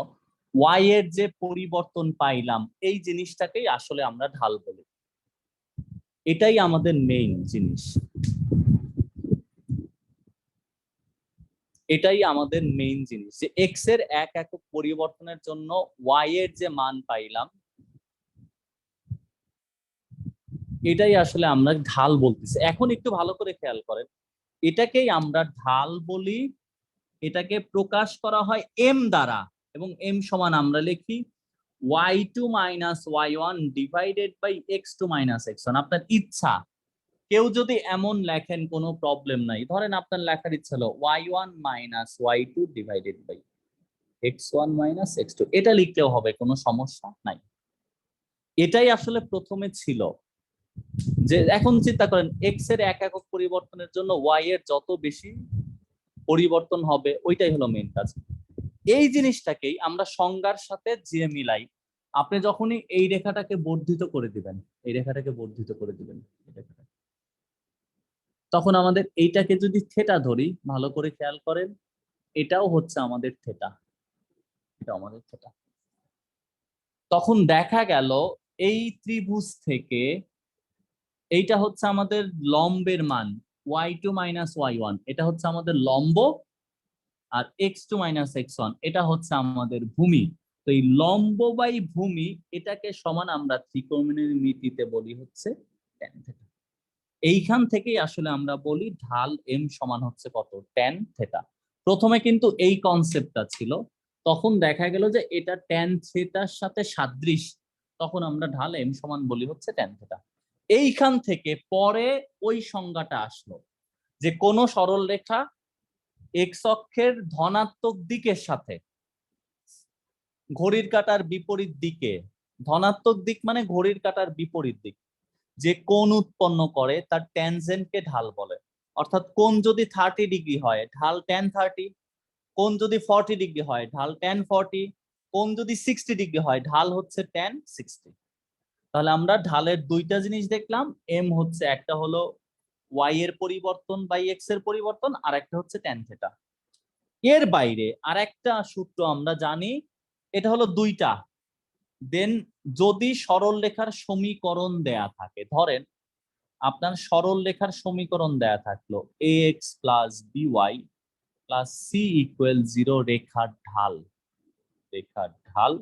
S1: ওয়াই এর যে পরিবর্তন পাইলাম এই জিনিসটাকেই আসলে আমরা ঢাল বলি। এটাই আমাদের মেইন জিনিস, যে এক্স এর এক একক পরিবর্তনের জন্য ওয়াই এর যে মান পাইলাম এটাই আসলে আমরা ঢাল বলতেছি। এখন একটু ভালো করে খেয়াল করেন, এটাকেই আমরা ঢাল বলি, এটাকে প্রকাশ করা হয় এম দ্বারা, এবং এম সমান আমরা লিখি y2 minus y1 divided by x2 minus x1। আপনার ইচ্ছা, কেউ যদি এমন লেখেন কোনো প্রবলেম নাই। ধরেন আপনার লেখার ইচ্ছা হলো y1 minus y2 divided by x1 minus x2, এটা লিখলেও হবে, কোনো সমস্যা নাই। এটাই আসলে প্রথমে ছিল, যে এখন চিন্তা করেন এক্স এর এক একক পরিবর্তনের জন্য ওয়াই এর যত বেশি পরিবর্তন হবে ওইটাই হলো মেইন কাজ। এই জিনিসটাকেই আমরা সংজ্ঞার সাথে যে মিলাই। আপনি যখনই এই রেখাটাকে বর্ধিত করে দিবেন, তখন আমাদের এইটাকে যদি থেটা ধরি, ভালো করে খেয়াল করেন, এটাও হচ্ছে আমাদের থেটা, তখন দেখা গেল এই ত্রিভুজ থেকে এইটা হচ্ছে আমাদের লম্বের মান y2 মাইনাস y1, এটা হচ্ছে আমাদের লম্ব, আর x2 মাইনাস x1 এটা হচ্ছে আমাদের ভূমি। তো এই লম্ব বাই ভূমি এটাকে সমান আমরা ত্রিকোণমিতিতে বলি হচ্ছে tan থিটা। এইখান থেকেই আসলে আমরা বলি ঢাল m সমান হচ্ছে কত, tan থিটা। প্রথমে কিন্তু এই কনসেপ্টটা ছিল, তখন দেখা গেল যে এটা tan থিটার সাথে সাদৃশ, তখন আমরা ঢাল m সমান বলি হচ্ছে tan থিটা। এইখান থেকে পরে ওই সংজ্ঞাটা আসলো যে কোন সরল রেখা এক্স অক্ষের ধনাত্মক দিকের সাথে ঘড়ির কাঁটার বিপরীত দিকে, ধনাত্মক দিক মানে ঘড়ির কাঁটার বিপরীত দিক, যে কোণ উৎপন্ন করে তার ট্যানজেন্টকে ঢাল বলে। অর্থাৎ কোণ যদি 30 ডিগ্রি হয় ঢাল tan 30, কোণ যদি 40 ডিগ্রি হয় ঢাল tan 40, কোণ যদি 60 ডিগ্রি হয় ঢাল হচ্ছে tan 60। তাহলে আমরা ঢালের দুইটা জিনিস দেখলাম, এম হচ্ছে একটা হলো ওয়াই এর পরিবর্তন বাই এক্স এর পরিবর্তন, আর একটা হচ্ছে tan থিটা। এর বাইরে আরেকটা সূত্র আমরা জানি, এটা হলো দুইটা। দেন যদি সরল রেখার সমীকরণ দেয়া থাকে, ধরেন আপনার সরল রেখার সমীকরণ দেয়া থাকলো ax plus by plus c equal 0 রেখার ঢাল,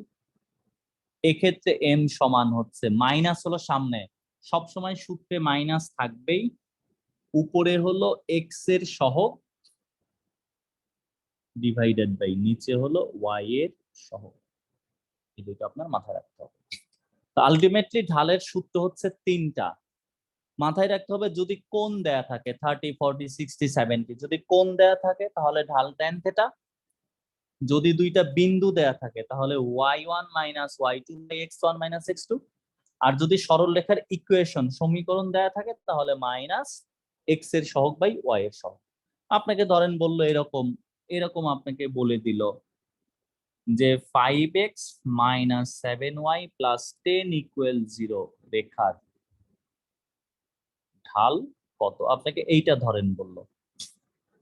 S1: এক্ষেত্রে m সমান হচ্ছে মাইনাস, হলো সামনে সবসময় সূত্রে মাইনাস থাকবেই, উপরে হলো x এর সহগ ডিভাইডেড বাই নিচে হলো y এর সহগ। এই দুটো আপনার মাথায় রাখতে হবে। তো আলটিমেটলি ঢালের সূত্র হচ্ছে তিনটা, মাথায় রাখতে হবে। যদি কোণ দেয়া থাকে 30 40 60 70, যদি কোণ দেয়া থাকে তাহলে ঢাল tan থিটা। যদি দুইটা বিন্দু দেয়া থাকে তাহলে y1 minus y2 by x1 minus x2। আর যদি সরল রেখার ইকুয়েশন সমীকরণ দেয়া থাকে তাহলে মাইনাস x এর সহগ বাই y এর সহগ। আপনাকে ধরেন বললো এরকম আপনাকে বলে দিল যে 5x minus 7y plus 10 equal 0 রেখার ঢাল কত, আপনাকে এইটা ধরেন বললো।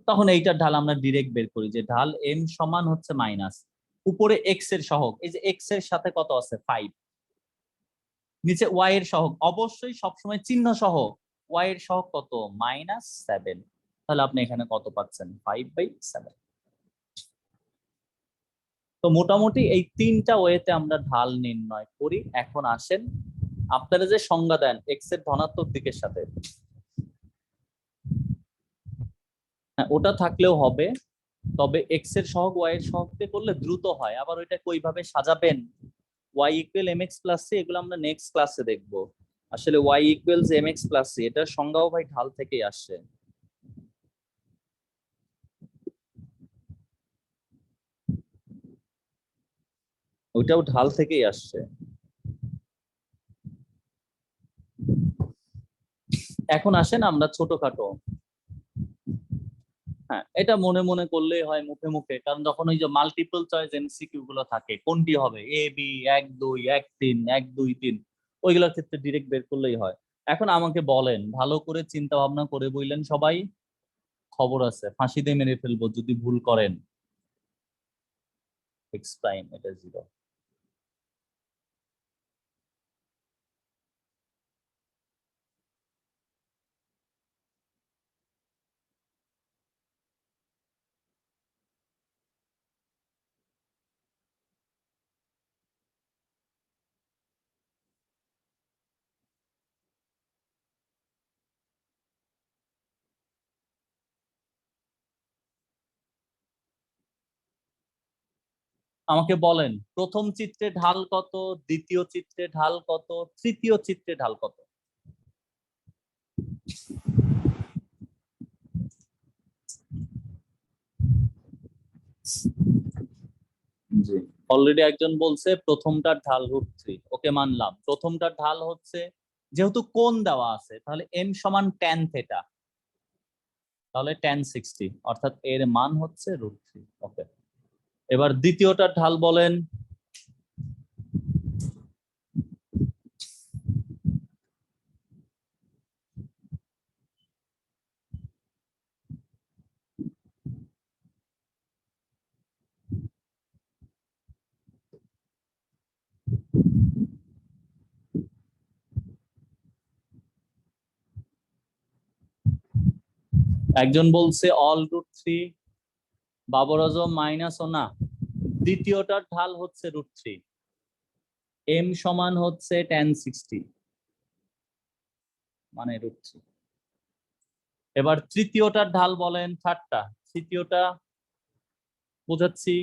S1: তখন এইটার ঢাল আমরা ডিরেক্ট বের করি, যে ঢাল m সমান হচ্ছে মাইনাস উপরে x এর সহগ, এই যে x এর সাথে কত আছে 5, নিচে y এর সহগ, অবশ্যই সবসময় চিহ্ন সহ, y এর সহগ কত মাইনাস 7। তাহলে আপনি এখানে কত পাচ্ছেন 5/7। তো মোটামুটি এই তিনটা ওয়েতে আমরা ঢাল নির্ণয় করি। এখন আসেন আপনারা যে সংজ্ঞা দেন এক্স এর ধনাত্মক দিকের সাথে, হ্যাঁ ওটা থাকলেও হবে, তবে এক্স এর সহগ ওয়াই এর সহগকে করলে দ্রুত হয়। আবার ওইটা ওইভাবে সাজাবেন Y equal M X plus C, এগুলো আমরা নেক্সট ক্লাসে দেখবো। আসলে Y equals M X plus C এটার সংজ্ঞাও ভাই ঢাল থেকেই আসছে। ওইটাও ঢাল থেকেই আসছে। এখন আসেন আমরা ছোটখাটো, হ্যাঁ এটা মনে মনে করলেই হয়, মুখে মুখে, কারণ যখন ওই যে মাল্টিপল চয়েস এমসিকিউ গুলো থাকে কোনটি হবে এ বি 1 2 1 3 1 2 3, ওইগুলোর ক্ষেত্রে ডিরেক্ট বের করলেই হয়। এখন আমাকে বলেন, ভালো করে চিন্তা ভাবনা করে বললেন সবাই, খবর আছে, ফাঁসি দিয়ে মেরে ফেলবো যদি ভুল করেন। এক্স প্রাইম এটা 0। আমাকে বলেন প্রথম চিত্রে ঢাল কত, দ্বিতীয় চিত্রে ঢাল কত, তৃতীয় চিত্রে ঢাল কত? জি, অলরেডি একজন বলছে প্রথমটার ঢাল √3। ওকে, মানলাম প্রথমটার ঢাল হচ্ছে, যেহেতু কোণ দেওয়া আছে তাহলে m সমান tan থিটা, তাহলে tan 60, অর্থাৎ এর মান হচ্ছে √3। ওকে, এবার দ্বিতীয়টার ঢাল বলেন। একজন বলছে অল √3, বাবর আজম মাইনাস ও না, দ্বিতীয়টার ঢাল হচ্ছে √3, m সমান হচ্ছে tan 60 মানে √3। এবার তৃতীয়টার ঢাল বলেন, থার্ডটা, তৃতীয়টা বোঝাচ্ছি।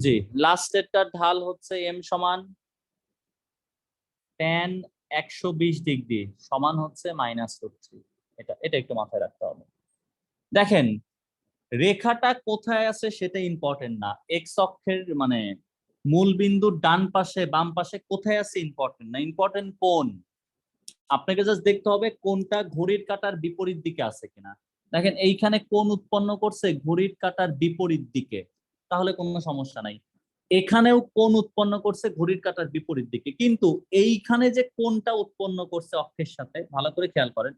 S1: জি, লাস্টেরটার ঢাল হচ্ছে m সমান tan 120 ডিগ্রি সমান হচ্ছে -√3। এটা এটা একটু মাথায় রাখতে হবে। দেখেন রেখাটা কোথায় আছে সেটা ইম্পর্টেন্ট না, এক্স অক্ষের মানে মূল বিন্দুর ডান পাশে বাম পাশে কোথায় আছে ইম্পর্টেন্ট না, ইম্পর্টেন্ট কোন। আপনাকে জাস্ট দেখতে হবে কোনটা ঘড়ির কাঁটার বিপরীত দিকে আছে কিনা। দেখেন এইখানে কোন উৎপন্ন করছে ঘড়ির কাঁটার বিপরীত দিকে, তাহলে কোনো সমস্যা নাই। এখানেও কোন উৎপন্ন করছে ঘড়ির কাঁটার বিপরীত দিকে, কিন্তু এইখানে যে কোনটা উৎপন্ন করছে অক্ষের সাথে, ভালো করে খেয়াল করেন,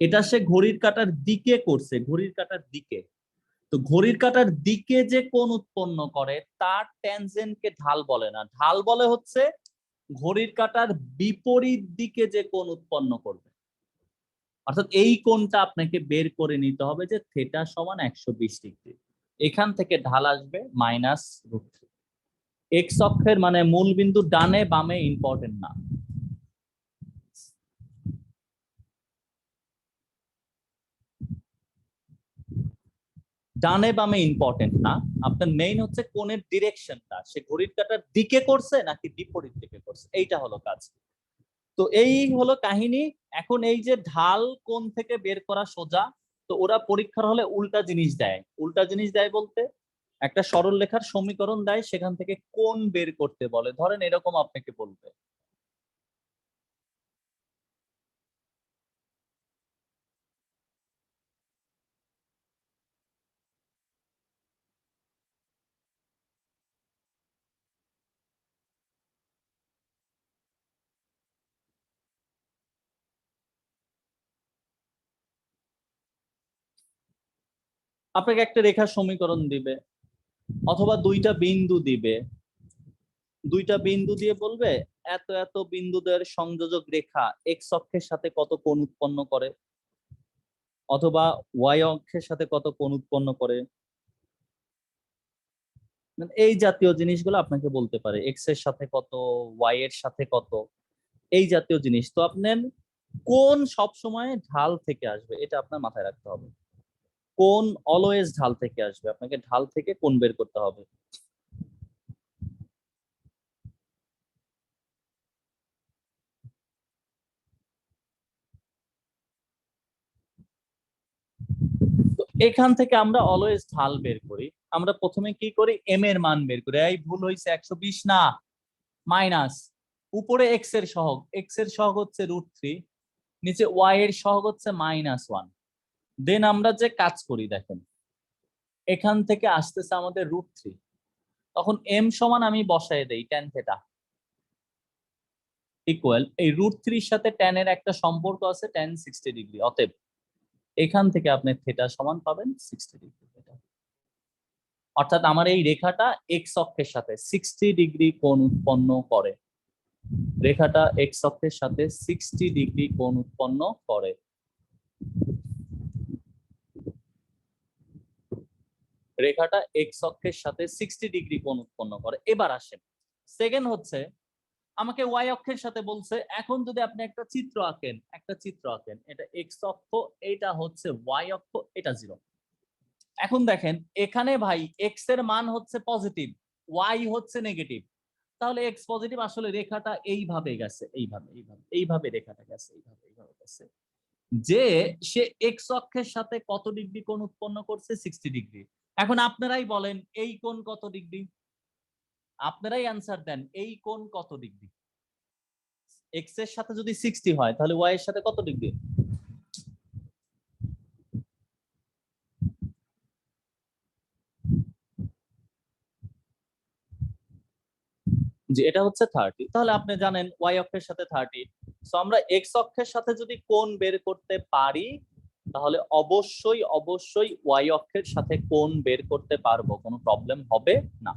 S1: এটা সে ঘড়ির কাঁটার দিকে করছে, ঘড়ির কাঁটার দিকে। তো ঘড়ির কাঁটার দিকে যে কোণ উৎপন্ন করে তার ট্যানজেন্টকে ঢাল বলে না, ঢাল বলে হচ্ছে ঘড়ির কাঁটার বিপরীত দিকে যে কোণ উৎপন্ন করবে। অর্থাৎ এই কোণটা আপনাকে বের করে নিতে হবে যে থিটা সমান 120 ডিগ্রি, এখান থেকে ঢাল আসবে -√3। এক্স অক্ষের মানে মূল বিন্দু ডানে বামে ইম্পর্টেন্ট না। ডানে বামে ইম্পর্টেন্ট না, আপনার মেইন হচ্ছে কোণের ডিরেকশনটা, সে ঘড়ির কাঁটার দিকে করছে নাকি বিপরীত দিকে করছে, এইটা হলো কাজ। তো এই হলো কাহিনী। এখন এই যে ঢাল কোণ থেকে বের করা সোজা, তো ওরা পরীক্ষার হলে উল্টা জিনিস দেয়। উল্টা জিনিস দেয় বলতে একটা সরল রেখার সমীকরণ দেয়, সেখান থেকে কোণ বের করতে বলে। ধরেন এরকম আপনাকে বলবে, আপনাকে একটা রেখার সমীকরণ দিবে অথবা দুইটা বিন্দু দিবে, দুইটা বিন্দু দিয়ে বলবে এত এত বিন্দুদের সংযোজক রেখা এক্স অক্ষের সাথে কত কোণ উৎপন্ন করে, অথবা ওয়াই অক্ষের সাথে কত কোণ উৎপন্ন করে। এই জাতীয় জিনিসগুলো আপনাকে বলতে পারে, এক্স এর সাথে কত, ওয়াই এর সাথে কত, এই জাতীয় জিনিস। তো আপনার কোন সব সময় ঢাল থেকে আসবে এটা আপনার মাথায় রাখতে হবে, কোন অলওয়েজ ঢাল থেকে আসবে, আপনাকে ঢাল থেকে কোন বের করতে হবে। তো এখান থেকে আমরা অলওয়েজ ঢাল বের করি। আমরা প্রথমে কি করি, এম এর মান বের করি। এই ভুল হয়েছে, 120 না, মাইনাস, উপরে এক্স এর সহগ, এক্স এর সহগ হচ্ছে √3, নিচে ওয়াই এর সহগ হচ্ছে -1। দেন আমরা যে কাজ করি দেখেন, এখান থেকে আসতেছে আমাদের √3, তখন এম সমান আমি বসায় দেই tan থিটা। ইকুয়াল এই √3 সাথে tan এর একটা সম্পর্ক আছে tan 60 ডিগ্রি, অতএব এখান থেকে আপনি থিটা সমান পাবেন 60 ডিগ্রি। অর্থাৎ আমার এই রেখাটা এক্স অক্ষের সাথে 60 ডিগ্রি কোণ উৎপন্ন করে, রেখাটা এক্স অক্ষের সাথে 60 ডিগ্রি কোণ উৎপন্ন করে। রেখাটা এক্স অক্ষের সাথে 60 ডিগ্রি কোণ উৎপন্ন করে। এবার আসেন সেকেন্ড হচ্ছে, আমাকে ওয়াই অক্ষের সাথে বলছে, এখন যদি আপনি একটা চিত্র আঁকেন, এটা এক্স অক্ষ, এটা হচ্ছে ওয়াই অক্ষ, এটা 0। এখন দেখেন এখানে ভাই এক্স এর মান হচ্ছে পজিটিভ, ওয়াই হচ্ছে নেগেটিভ, তাহলে এক্স পজিটিভ, আসলে রেখাটা এইভাবে গেছে, এইভাবে রেখাটা গেছে, এইভাবে গেছে, যে সে এক্স অক্ষের সাথে কত ডিগ্রি কোণ উৎপন্ন করছে 60 ডিগ্রি। এখন আপনারাই বলেন এই কোণ কত ডিগ্রি, আপনারাই অ্যান্সার দেন, এই কোণ কত ডিগ্রি? এক্স এর সাথে যদি 60 হয় তাহলে ওয়াই এর সাথে কত ডিগ্রি? যে এটা হচ্ছে 30, তাহলে আপনি জানেন ওয়াই অক্ষের সাথে 30। সো আমরা এক্স অক্ষের সাথে যদি কোণ বের করতে পারি তাহলে অবশ্যই ওয়াই অক্ষের সাথে কোণ বের করতে পারবো, কোনো প্রবলেম হবে না।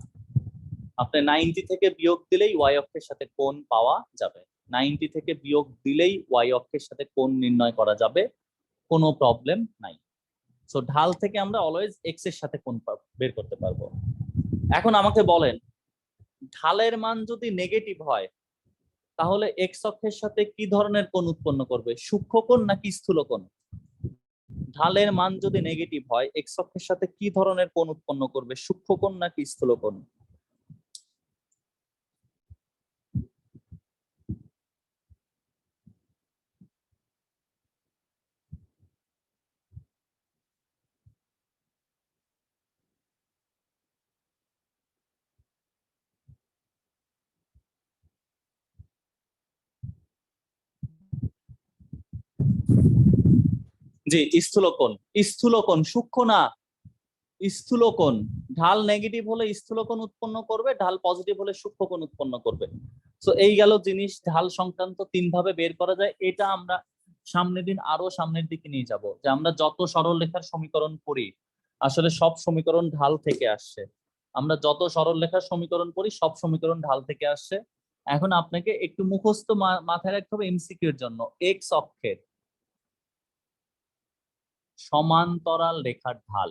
S1: আপনি 90 থেকে বিয়োগ দিলেই ওয়াই অক্ষের সাথে কোণ পাওয়া যাবে, 90 থেকে বিয়োগ দিলেই ওয়াই অক্ষের সাথে কোণ নির্ণয় করা যাবে, কোনো প্রবলেম নাই। সো ঢাল থেকে আমরা অলওয়েজ এক্স এর সাথে কোণ বের করতে পারবো। এখন আমাকে বলেন ঢালের মান যদি নেগেটিভ হয় তাহলে এক্স অক্ষের সাথে কি ধরনের কোণ উৎপন্ন করবে, সূক্ষ্ম কোণ নাকি স্থূল কোণ? ঢালের মান যদি নেগেটিভ হয় এক্স অক্ষের সাথে কি ধরনের কোণ উৎপন্ন করবে, সূক্ষ্ম কোণ নাকি স্থূল কোণ? জি, স্থূল কোণ। স্থূল কোণ, সূক্ষ্ম না, স্থূল কোণ। ঢাল নেগেটিভ হলে স্থূল কোণ উৎপন্ন করবে, ঢাল পজিটিভ হলে সূক্ষ্ম কোণ উৎপন্ন করবে। তো এই গেল জিনিস, ঢাল সংক্রান্ত 3 ভাবে বের করা যায়। এটা আমরা সামনের দিন আরো সামনের দিকে নিয়ে যাব, যে আমরা যত সরল রেখার সমীকরণ করি আসলে সব সমীকরণ ঢাল থেকে আসছে। আমরা যত সরল রেখার সমীকরণ করি সব সমীকরণ ঢাল থেকে আসছে। এখন আপনাকে একটু মুখস্থ মাথায় রাখতে হবে এমসিকিউ এর জন্য, এক্স অক্ষের সমান্তরাল রেখার ঢাল।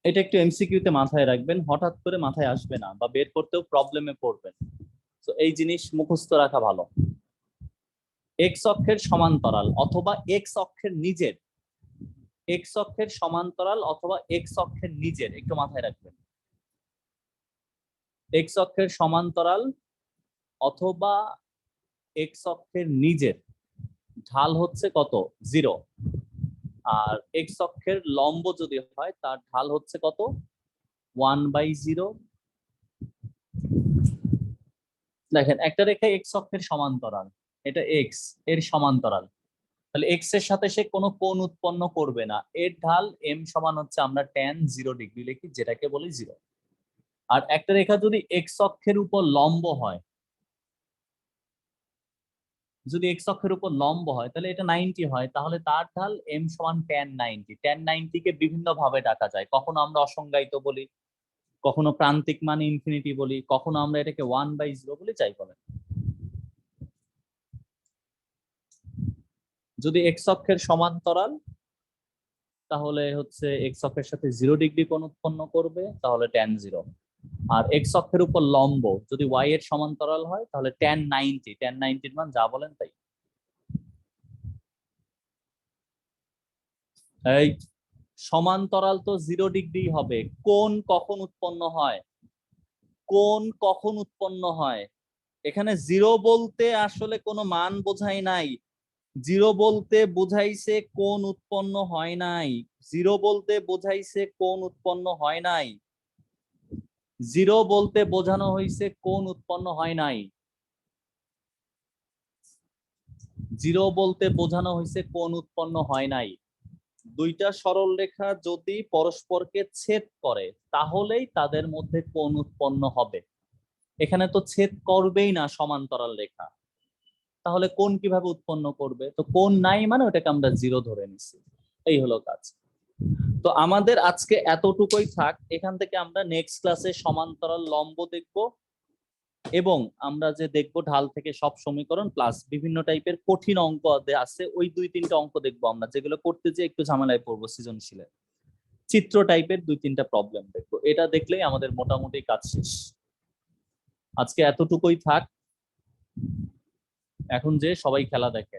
S1: এটা একটু এমসিকিউ তে মাথায় রাখবেন, হঠাৎ করে মাথায় আসবে না বা বের করতেও প্রবলেমে পড়বেন। তো এই জিনিস মুখস্থ রাখা ভালো। এক্স অক্ষের সমান্তরাল অথবা এক্স অক্ষের নিজের, এক্স অক্ষের সমান্তরাল অথবা এক্স অক্ষের নিজের, একটু মাথায় রাখবেন। এক্স অক্ষের সমান্তরাল অথবা এক্স অক্ষের নিজের ঢাল হচ্ছে কত, 0। আর এক্স অক্ষের লম্ব যদি হয় তার ঢাল হচ্ছে কত, 1/0। দেখেন একটা রেখা এক্স অক্ষের সমান্তরাল, এটা এক্স এর সমান্তরাল, তাহলে এক্স এর সাথে সে কোনো কোণ উৎপন্ন করবে না, এর ঢাল এম সমান হচ্ছে আমরা tan 0 ডিগ্রি লিখি, যেটাকে বলি 0। আর একটা রেখা যদি এক্স অক্ষের উপর লম্ব হয়, যদি এক্স অক্ষের উপর লম্ব হয় তাহলে এটা 90 হয়, তাহলে তার ঢাল এম সমান tan 90। tan 90 কে বিভিন্ন ভাবে ডাকা যায়, কখনো আমরা অসংজ্ঞায়িত বলি, কখনো প্রান্তিক মানে ইনফিনিটি বলি, কখনো আমরা এটাকে 1/0 বলি, যাই বলেন। যদি এক্স অক্ষের সমান্তরাল তাহলে হচ্ছে এক্স অক্ষের সাথে 0 ডিগ্রি কোণ উৎপন্ন করবে, তাহলে tan 0। আর এক্স অক্ষের উপর লম্ব যদি ওয়াই এর সমান্তরাল হয় তাহলে tan 90। tan 90 এর মান যা বলেন তাই। এই সমান্তরাল তো 0 ডিগ্রি হবে। কোণ কখন উৎপন্ন হয়? কোণ কখন উৎপন্ন হয়? এখানে 0 বলতে আসলে কোনো মান বোঝাই নাই। 0 বলতে বোঝাইছে কোণ উৎপন্ন হয় নাই। 0 বলতে বোঝাইছে কোণ উৎপন্ন হয় নাই। 0 বলতে বোঝানো হয়েছে কোণ উৎপন্ন হয় নাই। 0 বলতে বোঝানো হয়েছে কোণ উৎপন্ন হয় নাই। দুইটা সরল রেখা যদি পরস্পরকে ছেদ করে তাহলেই তাদের মধ্যে কোণ উৎপন্ন হবে। এখানে তো ছেদ করবেই না সমান্তরাল রেখা, তাহলে কোণ কিভাবে উৎপন্ন করবে? তো কোণ নাই মানে ওটাকে আমরা 0 ধরে নিছি। এই হলো কাজ। তো আমাদের আজকে এতটুকুই থাক। এখান থেকে আমরা নেক্সট ক্লাসে সমান্তরাল লম্ব দেখব, এবং আমরা যে দেখব ঢাল থেকে সব সমীকরণ প্লাস বিভিন্ন টাইপের কঠিন অঙ্ক আছে, ওই 2-3টা অঙ্ক দেখবো আমরা, যেগুলো করতে যে একটু ঝামেলায় পড়বো সৃজনশীলে। চিত্র টাইপের 2-3টা প্রবলেম দেখবো, এটা দেখলেই আমাদের মোটামুটি কাজ শেষ। আজকে এতটুকুই থাক। এখন যে সবাই খেলা দেখে।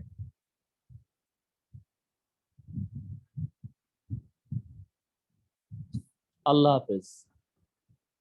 S1: আল্লাহ হাফেজ।